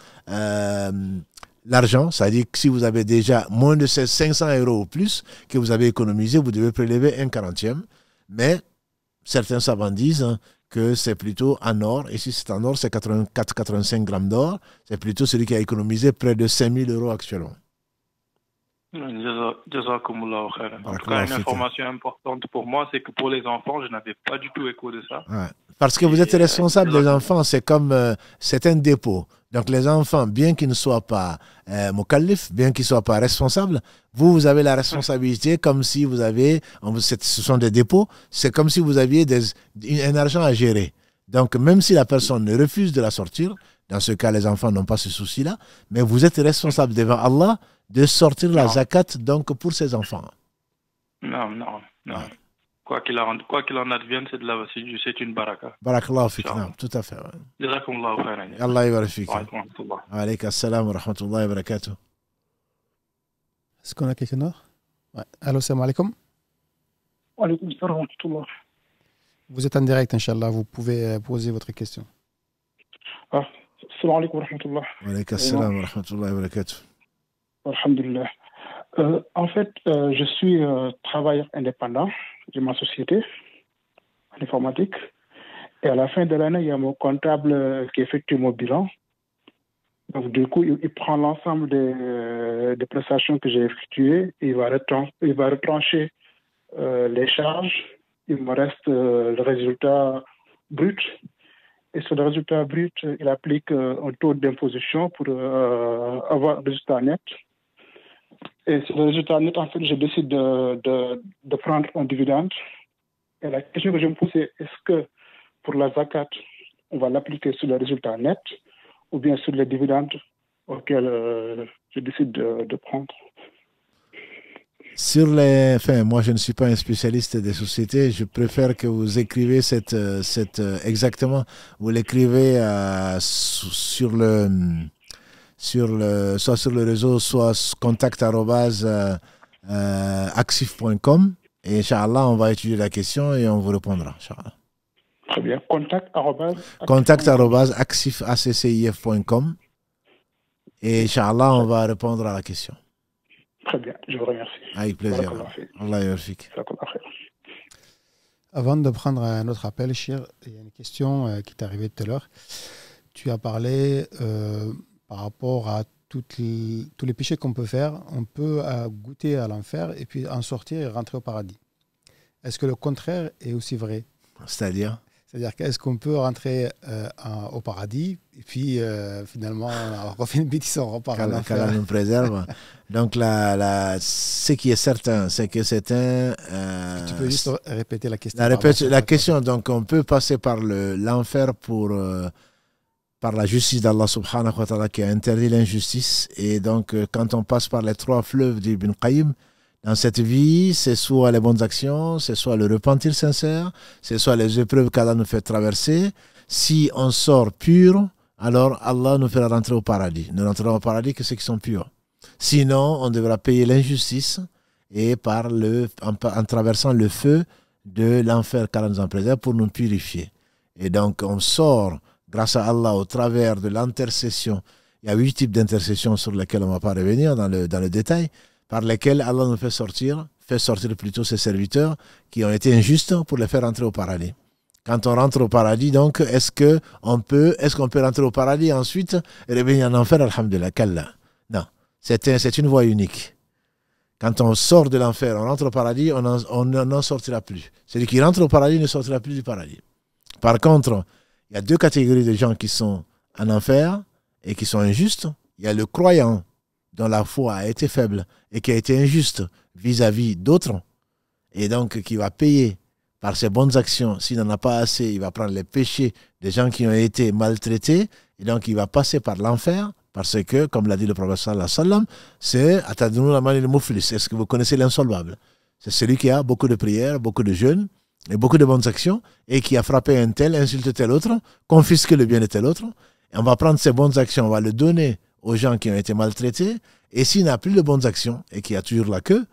l'argent, c'est-à-dire que si vous avez déjà moins de 500 euros ou plus que vous avez économisé, vous devez prélever un quarantième. Mais certains savants disent que c'est plutôt en or, et si c'est en or, c'est 84-85 grammes d'or, c'est plutôt celui qui a économisé près de 5000 euros actuellement. Jazakumullahu khairan. En tout cas, une information importante pour moi, c'est que pour les enfants, je n'avais pas du tout écho de ça. Ouais. Parce que vous êtes responsable des enfants, c'est comme c'est un dépôt. Donc les enfants, bien qu'ils ne soient pas mukallif, bien qu'ils ne soient pas responsables, vous avez la responsabilité comme si vous avez, ce sont des dépôts, c'est comme si vous aviez un argent à gérer. Donc même si la personne refuse de la sortir, dans ce cas les enfants n'ont pas ce souci-là, mais vous êtes responsable devant Allah de sortir la zakat donc pour ses enfants. Non. Ouais. Quoi qu'il en advienne, c'est une baraka. Barakallahu fik, tout à fait. Jazakumullahu khairan. Allah yabarak fik. Wa alayka assalam wa rahmatullahi wa barakatuh. Est-ce qu'on a quelqu'un d'autre? Ouais. Allô, salam alaikum. Wa alaykum assalam wa rahmatullah. Vous êtes en direct, Inch'Allah, vous pouvez poser votre question. Salam alaikum wa rahmatullah. Wa alayka assalam wa rahmatullahi wa barakatuh. Alhamdulillah. En fait, je suis travailleur indépendant de ma société en informatique. Et à la fin de l'année, il y a mon comptable qui effectue mon bilan. Donc, du coup, il prend l'ensemble des prestations que j'ai effectuées. Il va retrancher les charges. Il me reste le résultat brut. Et sur le résultat brut, il applique un taux d'imposition pour avoir un résultat net. Et sur le résultat net, en fait, je décide de prendre un dividende. Et la question que je me pose, c'est est-ce que pour la zakat, on va l'appliquer sur le résultat net ou bien sur les dividendes auxquels je décide de prendre? Moi, je ne suis pas un spécialiste des sociétés. Je préfère que vous écrivez exactement. Vous l'écrivez soit sur le réseau, soit contact@axif.com Et Inch'Allah, on va étudier la question et on vous répondra. Inch'Allah. Très bien. Contact@actif.com et Inch'Allah, on va répondre à la question. Très bien, je vous remercie. Avec plaisir. Allah yarfik. Avant de prendre un autre appel, Chir, il y a une question qui t'est arrivée tout à l'heure. Tu as parlé par rapport à tous les péchés qu'on peut faire. On peut goûter à l'enfer et puis en sortir et rentrer au paradis. Est-ce que le contraire est aussi vrai? C'est-à-dire qu'est-ce qu'on peut rentrer au paradis et puis finalement on refait une bêtise, on repart en enfer. Qu'Allah nous préserve. Donc ce qui est certain, c'est que c'est un... tu peux juste répéter la question. La question, donc on peut passer par l'enfer par la justice d'Allah subhanahu wa ta'ala qui a interdit l'injustice. Et donc quand on passe par les 3 fleuves d'Ibn Qayyim, dans cette vie, c'est soit les bonnes actions, c'est soit le repentir sincère, c'est soit les épreuves qu'Allah nous fait traverser. Si on sort pur, alors Allah nous fera rentrer au paradis. Nous rentrerons au paradis que ceux qui sont purs. Sinon, on devra payer l'injustice et en traversant le feu de l'enfer qu'Allah nous en préserve pour nous purifier. Et donc, on sort, grâce à Allah, au travers de l'intercession. Il y a 8 types d'intercessions sur lesquelles on ne va pas revenir dans le détail, par lesquels Allah nous fait sortir plutôt ses serviteurs qui ont été injustes pour les faire rentrer au paradis. Quand on rentre au paradis, donc, est-ce qu'on peut rentrer au paradis et ensuite revenir en enfer, alhamdulillah, qu'Allah. Non, c'est une voie unique. Quand on sort de l'enfer, on rentre au paradis, on n'en sortira plus. Celui qui rentre au paradis ne sortira plus du paradis. Par contre, il y a 2 catégories de gens qui sont en enfer et qui sont injustes. Il y a le croyant dont la foi a été faible et qui a été injuste vis-à-vis d'autres, et donc qui va payer par ses bonnes actions. S'il n'en a pas assez, il va prendre les péchés des gens qui ont été maltraités, et donc il va passer par l'enfer, parce que, comme l'a dit le prophète sallallahu alayhi wa sallam, c'est « Atadounou la mani le mouflis ». Est-ce que vous connaissez l'insolvable? C'est celui qui a beaucoup de prières, beaucoup de jeûnes, et beaucoup de bonnes actions, et qui a frappé un tel, insulté tel autre, confisqué le bien de tel autre, et on va prendre ces bonnes actions, on va le donner aux gens qui ont été maltraités, et s'il n'a plus de bonnes actions et qu'il y a toujours la queue,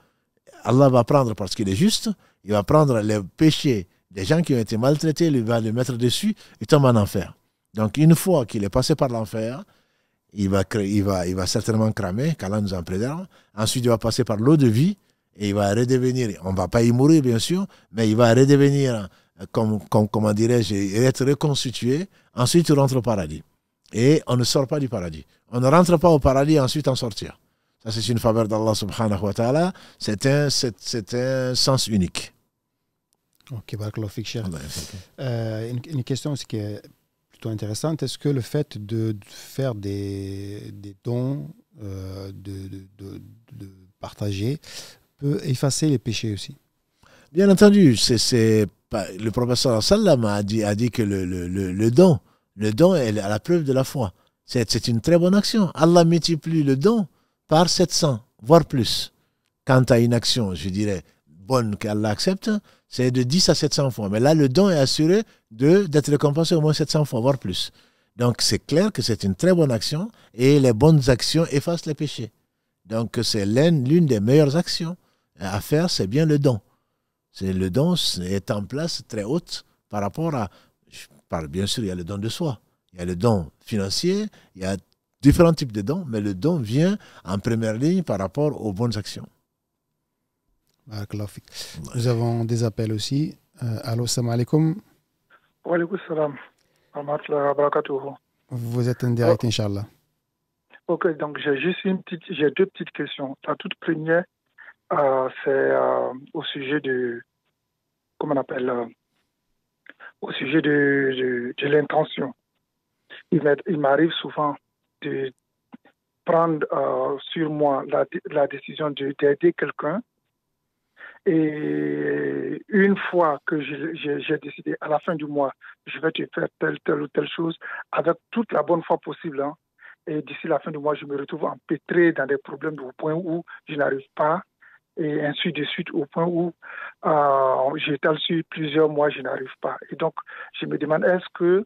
Allah va prendre, parce qu'il est juste, il va prendre les péchés des gens qui ont été maltraités, il va les mettre dessus, il tombe en enfer. Donc une fois qu'il est passé par l'enfer, il va certainement cramer, qu'Allah nous en préserve. Ensuite, il va passer par l'eau de vie et il va redevenir, on ne va pas y mourir bien sûr, mais il va redevenir, comment dirais-je, être reconstitué. Ensuite, il rentre au paradis. Et on ne sort pas du paradis. On ne rentre pas au paradis et ensuite en sortir. Ça, c'est une faveur d'Allah subhanahu wa ta'ala. C'est un sens unique. Ok, barakallahu fik, cher. Une question aussi qui est plutôt intéressante. Est-ce que le fait de faire des dons, de partager, peut effacer les péchés aussi? Bien entendu. Le prophète sallallahu alayhi wa sallam a dit que le don est à la preuve de la foi. C'est une très bonne action. Allah multiplie le don par 700, voire plus. Quant à une action, je dirais, bonne qu'Allah accepte, c'est de 10 à 700 fois. Mais là, le don est assuré d'être récompensé au moins 700 fois, voire plus. Donc, c'est clair que c'est une très bonne action et les bonnes actions effacent les péchés. Donc, c'est l'une des meilleures actions à faire, c'est bien le don. Le don est en place très haute par rapport à... Bien sûr, il y a le don de soi, il y a le don financier, il y a différents types de dons, mais le don vient en première ligne par rapport aux bonnes actions. Nous avons des appels aussi. Allô, salam alaikum. Wa alaikum salam. Vous êtes en direct, Inch'Allah. Ok, donc j'ai 2 petites questions. La toute première, c'est au sujet de, comment on appelle, au sujet de l'intention. Il m'arrive souvent de prendre sur moi la décision d'aider quelqu'un. Et une fois que j'ai décidé, à la fin du mois, je vais te faire telle ou telle chose avec toute la bonne foi possible. Hein. Et d'ici la fin du mois, je me retrouve empêtré dans des problèmes au point où je n'arrive pas. Et ainsi de suite, au point où j'étale sur plusieurs mois, je n'arrive pas. Et donc, je me demande, est-ce que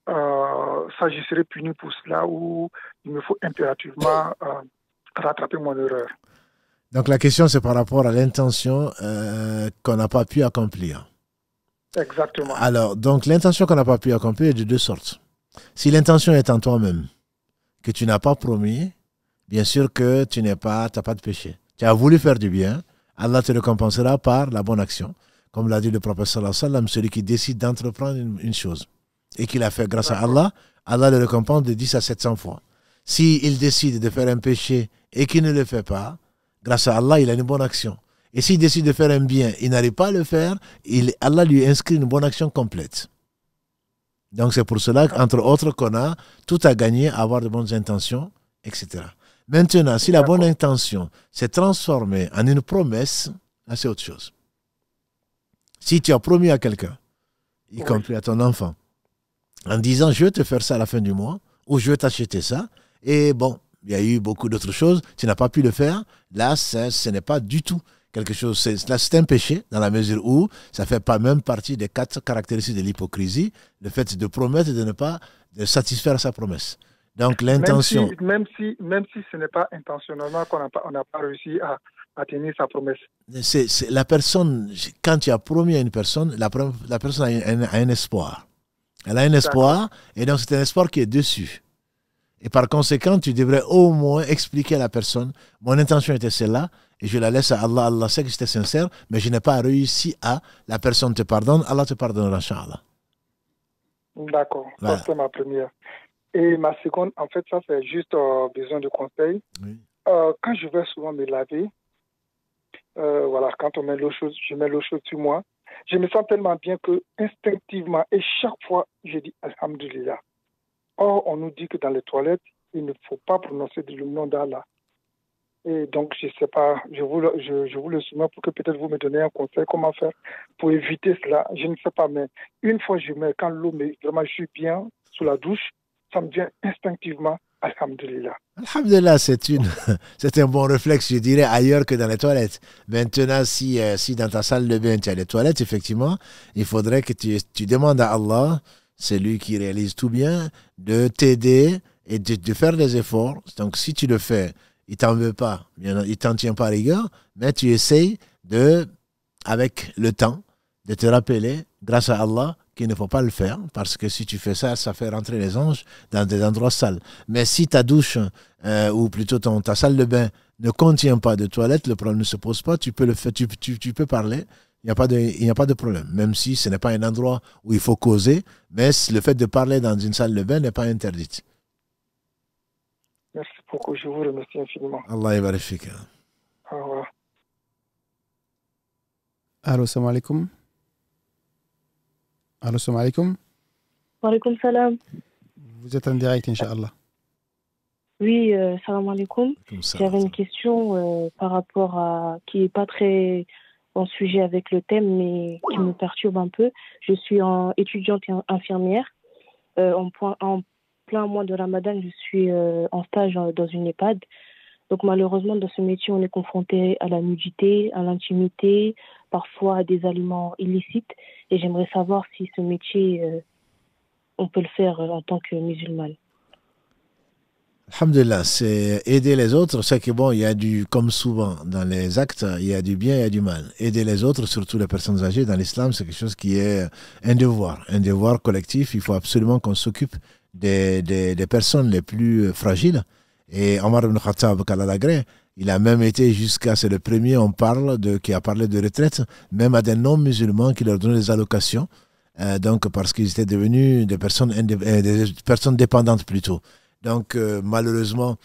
ça, je serai puni pour cela ou il me faut impérativement rattraper mon erreur? Donc la question, c'est par rapport à l'intention qu'on n'a pas pu accomplir. Exactement. Alors, donc l'intention qu'on n'a pas pu accomplir est de deux sortes. Si l'intention est en toi-même, que tu n'as pas promis, bien sûr que tu n'as pas de péché. Tu as voulu faire du bien, Allah te récompensera par la bonne action. Comme l'a dit le prophète sallallahu alayhi wa sallam, celui qui décide d'entreprendre une chose et qu'il a fait grâce à Allah, Allah le récompense de 10 à 700 fois. S'il décide de faire un péché et qu'il ne le fait pas, grâce à Allah, il a une bonne action. Et s'il décide de faire un bien, il n'arrive pas à le faire, Allah lui inscrit une bonne action complète. Donc c'est pour cela qu'entre autres qu'on a tout à gagner à avoir de bonnes intentions, etc. Maintenant, si la bonne intention s'est transformée en une promesse, là c'est autre chose. Si tu as promis à quelqu'un, y compris à ton enfant, en disant je vais te faire ça à la fin du mois, ou je vais t'acheter ça, et bon, il y a eu beaucoup d'autres choses, tu n'as pas pu le faire, là ce n'est pas du tout quelque chose, là c'est un péché dans la mesure où ça ne fait pas même partie des 4 caractéristiques de l'hypocrisie, le fait de promettre et de ne pas de satisfaire sa promesse. Donc l'intention... Même si ce n'est pas intentionnellement qu'on n'a pas réussi à tenir sa promesse. C'est la personne, quand tu as promis à une personne, la personne a un espoir. Elle a un espoir, et donc c'est un espoir qui est dessus. Et par conséquent, tu devrais au moins expliquer à la personne, mon intention était celle-là, et je la laisse à Allah. Allah sait que j'étais sincère, mais je n'ai pas réussi à, la personne te pardonne, Allah te pardonnera, Inch'Allah. D'accord, voilà. Ça c'est ma première. Et ma seconde, en fait, ça c'est juste besoin de conseils. Oui. Quand je vais souvent me laver, voilà, quand on met l'eau chaude, je mets l'eau chaude sur moi, je me sens tellement bien que instinctivement, et chaque fois, je dis Alhamdulillah. Or, on nous dit que dans les toilettes, il ne faut pas prononcer le nom d'Allah. Et donc, je ne sais pas, je vous le soumets pour que peut-être vous me donnez un conseil, comment faire pour éviter cela. Je ne sais pas, mais une fois quand l'eau, vraiment, je suis bien sous la douche, ça me vient instinctivement, Alhamdulillah. Alhamdulillah, c'est un bon réflexe, je dirais, ailleurs que dans les toilettes. Maintenant, si dans ta salle de bain, tu as les toilettes, effectivement, il faudrait que tu demandes à Allah, c'est lui qui réalise tout bien, de t'aider et de faire des efforts. Donc, si tu le fais, il ne t'en veut pas, il ne t'en tient pas rigueur, mais tu essayes avec le temps, de te rappeler, grâce à Allah, qu'il ne faut pas le faire, parce que si tu fais ça, ça fait rentrer les anges dans des endroits sales. Mais si ta douche, ou plutôt ta salle de bain, ne contient pas de toilette, le problème ne se pose pas, tu peux le faire, tu peux parler, il n'y a pas de problème, même si ce n'est pas un endroit où il faut causer, mais le fait de parler dans une salle de bain n'est pas interdit. Merci beaucoup, je vous remercie infiniment. Allah yabarik fik. Au revoir. Allô, salam alaikum. Allô, salam alaikum. Wa alaikum salam. Vous êtes en direct, Inch'Allah. Oui, salam alaikum. J'avais une question par rapport à qui n'est pas très en sujet avec le thème, mais qui me perturbe un peu. Je suis étudiante et infirmière. En plein mois de Ramadan, je suis en stage dans une EHPAD. Donc malheureusement, dans ce métier, on est confronté à la nudité, à l'intimité, parfois à des aliments illicites. Et j'aimerais savoir si ce métier, on peut le faire en tant que musulmane. Alhamdulillah, c'est aider les autres. C'est que bon, il y a comme souvent dans les actes, il y a du bien et il y a du mal. Aider les autres, surtout les personnes âgées, dans l'islam, c'est quelque chose qui est un devoir collectif. Il faut absolument qu'on s'occupe des personnes les plus fragiles. Et Omar ibn Khattab, qu'Allah l'agrée, il a même été c'est le premier, qui a parlé de retraite, même à des non-musulmans qui leur donnaient des allocations, donc parce qu'ils étaient devenus des personnes dépendantes plutôt. Donc malheureusement,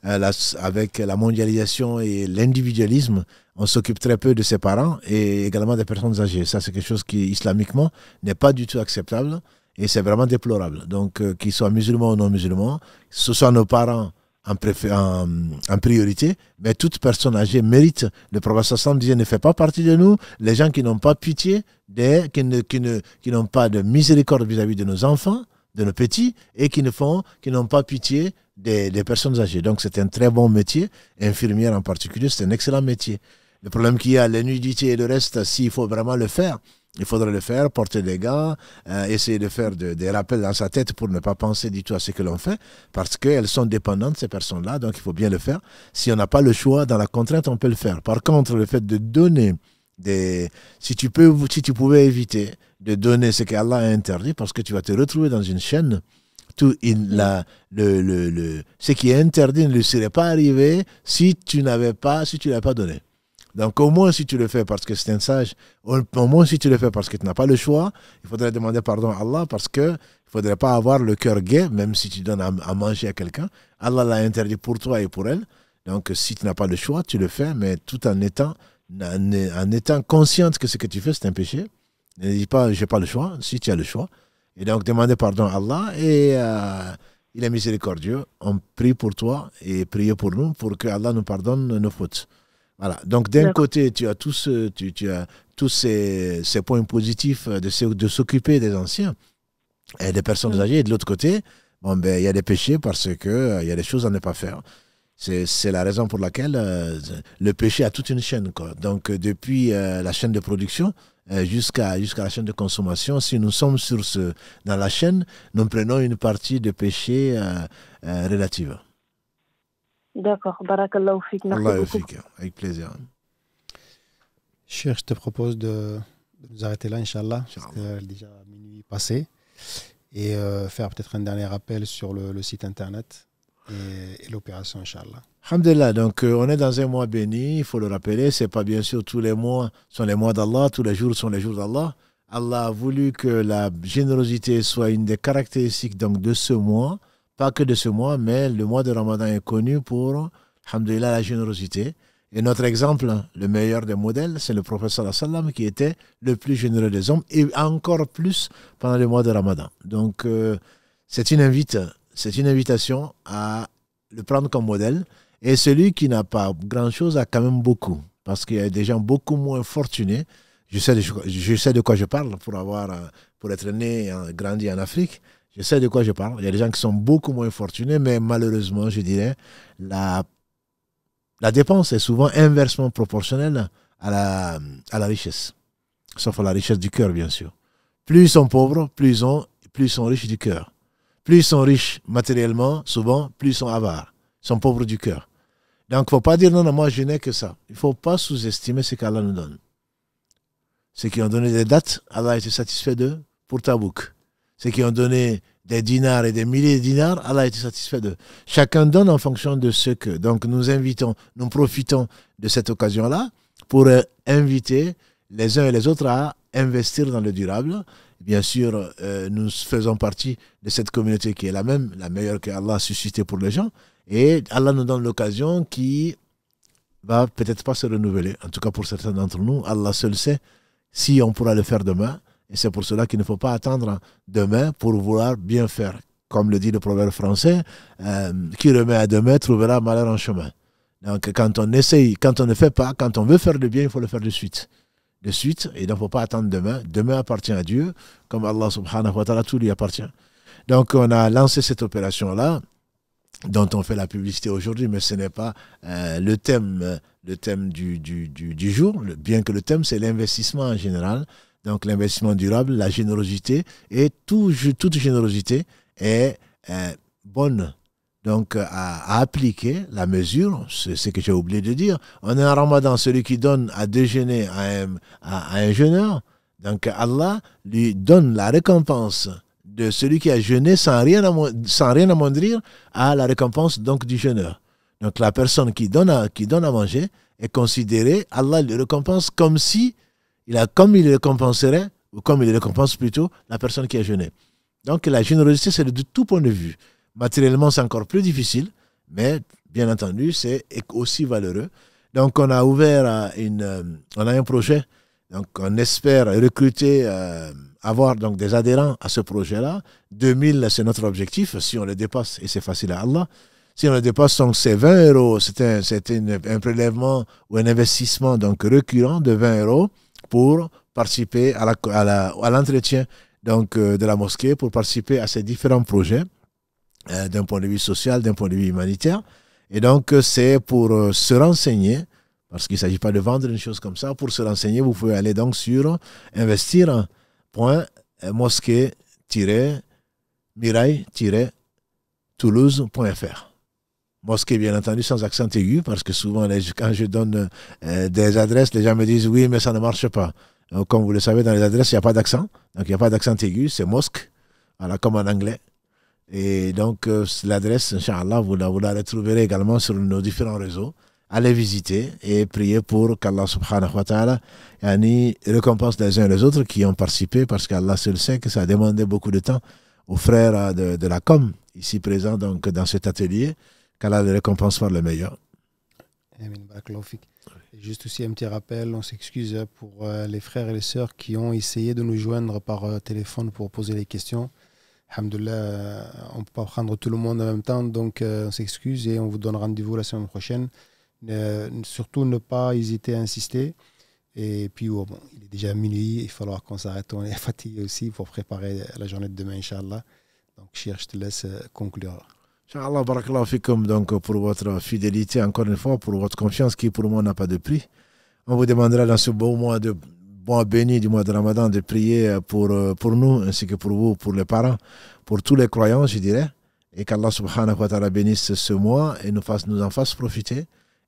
avec la mondialisation et l'individualisme, on s'occupe très peu de ses parents et également des personnes âgées. Ça, c'est quelque chose qui, islamiquement, n'est pas du tout acceptable et c'est vraiment déplorable. Donc, qu'ils soient musulmans ou non musulmans, ce soit nos parents en priorité, mais toute personne âgée mérite. Le prophète sallam disait, ne fait pas partie de nous les gens qui n'ont pas pitié, qui n'ont pas de miséricorde vis-à-vis de nos enfants, de nos petits, et qui n'ont pas pitié des personnes âgées. Donc c'est un très bon métier, infirmière en particulier, c'est un excellent métier. Le problème qu'il y a, la nudité et le reste, s'il faut vraiment le faire, Il faudrait le faire, porter des gants, essayer de faire des rappels dans sa tête pour ne pas penser du tout à ce que l'on fait, parce qu'elles sont dépendantes, ces personnes-là, donc il faut bien le faire. Si on n'a pas le choix, dans la contrainte, on peut le faire. Par contre, le fait de donner si tu pouvais éviter de donner ce qu'Allah a interdit, parce que tu vas te retrouver dans une chaîne, ce qui est interdit ne lui serait pas arrivé si tu l'avais pas donné. Donc au moins si tu le fais parce que c'est un sage, au moins si tu le fais parce que tu n'as pas le choix, il faudrait demander pardon à Allah, parce que il faudrait pas avoir le cœur gai, même si tu donnes à manger à quelqu'un. Allah l'a interdit pour toi et pour elle. Donc si tu n'as pas le choix, tu le fais, mais tout en étant consciente que ce que tu fais c'est un péché. Ne dis pas j'ai pas le choix, si tu as le choix. Et donc demander pardon à Allah, et il est miséricordieux. On prie pour toi et priez pour nous pour que Allah nous pardonne nos fautes. Voilà. Donc d'un côté, tu as tous ces points positifs de s'occuper des anciens et des personnes âgées. Et de l'autre côté, il y a des péchés parce que il y a des choses à ne pas faire. C'est la raison pour laquelle le péché a toute une chaîne, quoi. Donc depuis la chaîne de production jusqu'à la chaîne de consommation, si nous sommes dans la chaîne, nous prenons une partie de péché relative. D'accord, barakallahu fik, merci beaucoup. Avec plaisir. Cher, je te propose de nous arrêter là, Inch'Allah, parce que déjà minuit passé, et faire peut-être un dernier rappel sur le site internet et l'opération, Inch'Allah. Alhamdulillah, donc on est dans un mois béni, il faut le rappeler, c'est pas bien sûr tous les mois sont les mois d'Allah, tous les jours sont les jours d'Allah. Allah a voulu que la générosité soit une des caractéristiques donc, de ce mois. Pas que de ce mois, mais le mois de Ramadan est connu pour, alhamdulillah, la générosité. Et notre exemple, le meilleur des modèles, c'est le prophète sallallahu alayhi wa sallam qui était le plus généreux des hommes, et encore plus pendant le mois de Ramadan. Donc, c'est une invitation à le prendre comme modèle. Et celui qui n'a pas grand-chose a quand même beaucoup, parce qu'il y a des gens beaucoup moins fortunés. Je sais de quoi je parle pour être né et grandi en Afrique. Je sais de quoi je parle. Il y a des gens qui sont beaucoup moins fortunés, mais malheureusement, je dirais, la dépense est souvent inversement proportionnelle à la richesse. Sauf à la richesse du cœur, bien sûr. Plus ils sont pauvres, plus ils sont riches du cœur. Plus ils sont riches matériellement, souvent, plus ils sont avares. Ils sont pauvres du cœur. Donc, il ne faut pas dire non, moi, je n'ai que ça. Il ne faut pas sous-estimer ce qu'Allah nous donne. Ceux qui ont donné des dates, Allah a été satisfait d'eux pour Tabouk. Ceux qui ont donné des dinars et des milliers de dinars, Allah a été satisfait d'eux. Chacun donne en fonction de ce que. Donc nous profitons de cette occasion-là pour inviter les uns et les autres à investir dans le durable. Bien sûr, nous faisons partie de cette communauté qui est la meilleure que Allah a suscitée pour les gens. Et Allah nous donne l'occasion qui va peut-être pas se renouveler. En tout cas pour certains d'entre nous, Allah seul sait si on pourra le faire demain. Et c'est pour cela qu'il ne faut pas attendre demain pour vouloir bien faire. Comme le dit le proverbe français, qui remet à demain trouvera malheur en chemin. Donc quand on essaye, quand on ne fait pas, quand on veut faire le bien, il faut le faire de suite. De suite, et il ne faut pas attendre demain. Demain appartient à Dieu, comme Allah subhanahu wa ta'ala, tout lui appartient. Donc on a lancé cette opération-là, dont on fait la publicité aujourd'hui, mais ce n'est pas le thème du jour, bien que le thème c'est l'investissement en général. Donc l'investissement durable, la générosité, et toute générosité est bonne. Donc à appliquer la mesure, c'est ce que j'ai oublié de dire. On est en Ramadan, celui qui donne à déjeuner à un jeûneur, donc Allah lui donne la récompense de celui qui a jeûné sans rien amoindrir à la récompense donc du jeûneur. Donc la personne qui donne à manger est considérée, Allah le récompense comme il récompenserait, ou comme il récompense plutôt, la personne qui a jeûné. Donc la générosité, c'est de tout point de vue. Matériellement, c'est encore plus difficile, mais bien entendu, c'est aussi valeureux. Donc on a ouvert on a un projet, donc on espère recruter, avoir donc des adhérents à ce projet-là. 2000, c'est notre objectif, si on le dépasse, et c'est facile à Allah. Si on le dépasse, donc c'est 20 €, c'est un prélèvement ou un investissement donc récurrent de 20 € pour participer à l'entretien donc de la mosquée, pour participer à ces différents projets d'un point de vue social, d'un point de vue humanitaire. Et donc c'est pour se renseigner, Parce qu'il ne s'agit pas de vendre une chose comme ça. Pour se renseigner, vous pouvez aller donc sur investir.mosquée-mirail-toulouse.fr. Mosquée, bien entendu, sans accent aigu, parce que souvent, quand je donne des adresses, les gens me disent oui, mais ça ne marche pas. Donc, comme vous le savez, dans les adresses, il n'y a pas d'accent. Donc, il n'y a pas d'accent aigu, c'est mosque, voilà, comme en anglais. Et donc, l'adresse, Inch'Allah, vous la retrouverez également sur nos différents réseaux. Allez visiter et prier pour qu'Allah subhanahu wa ta'ala récompense les uns et les autres qui ont participé, parce qu'Allah seul sait que ça a demandé beaucoup de temps aux frères de la com, ici présents donc, dans cet atelier, qu'Allah les récompense par le meilleur. Juste aussi un petit rappel, on s'excuse pour les frères et les sœurs qui ont essayé de nous joindre par téléphone pour poser les questions. Alhamdoulilah, on ne peut pas prendre tout le monde en même temps, donc on s'excuse et on vous donne rendez-vous la semaine prochaine. Surtout ne pas hésiter à insister. Et puis, bon, il est déjà minuit, il va falloir qu'on s'arrête. On est fatigué aussi pour préparer la journée de demain, Inch'Allah. Donc, Cheikh, je te laisse conclure. Inch'Allah, barakallahu fikum, donc pour votre fidélité, encore une fois, pour votre confiance qui pour moi n'a pas de prix. On vous demandera dans ce beau mois béni du mois de Ramadan de prier pour nous, ainsi que pour vous, pour les parents, pour tous les croyants, je dirais. Et qu'Allah subhanahu wa ta'ala bénisse ce mois et nous en fasse profiter.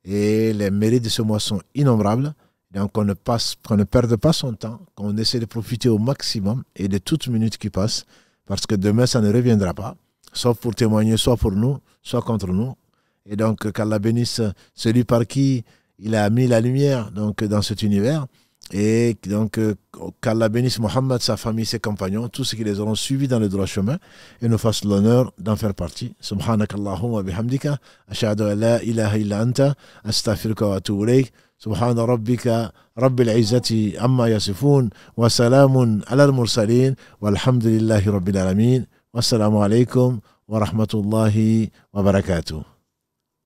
Et les mérites de ce mois sont innombrables. Donc qu'on ne perde pas son temps, qu'on essaie de profiter au maximum et de toute minute qui passe, parce que demain ça ne reviendra pas, sauf pour témoigner, soit pour nous, soit contre nous. Et donc qu'Allah bénisse celui par qui il a mis la lumière donc, dans cet univers. Et donc qu'Allah bénisse Mohammed, sa famille, ses compagnons, tous ceux qui les auront suivis dans le droit chemin, et nous fasse l'honneur d'en faire partie. Subhanakallahumma bihamdika, ashhadu an la ilaha illa anta, astaghfiruka wa atubu ilayk. سبحان ربك رب العزة عما يصفون وسلام على المرسلين والحمد لله رب العالمين والسلام عليكم ورحمة الله وبركاته.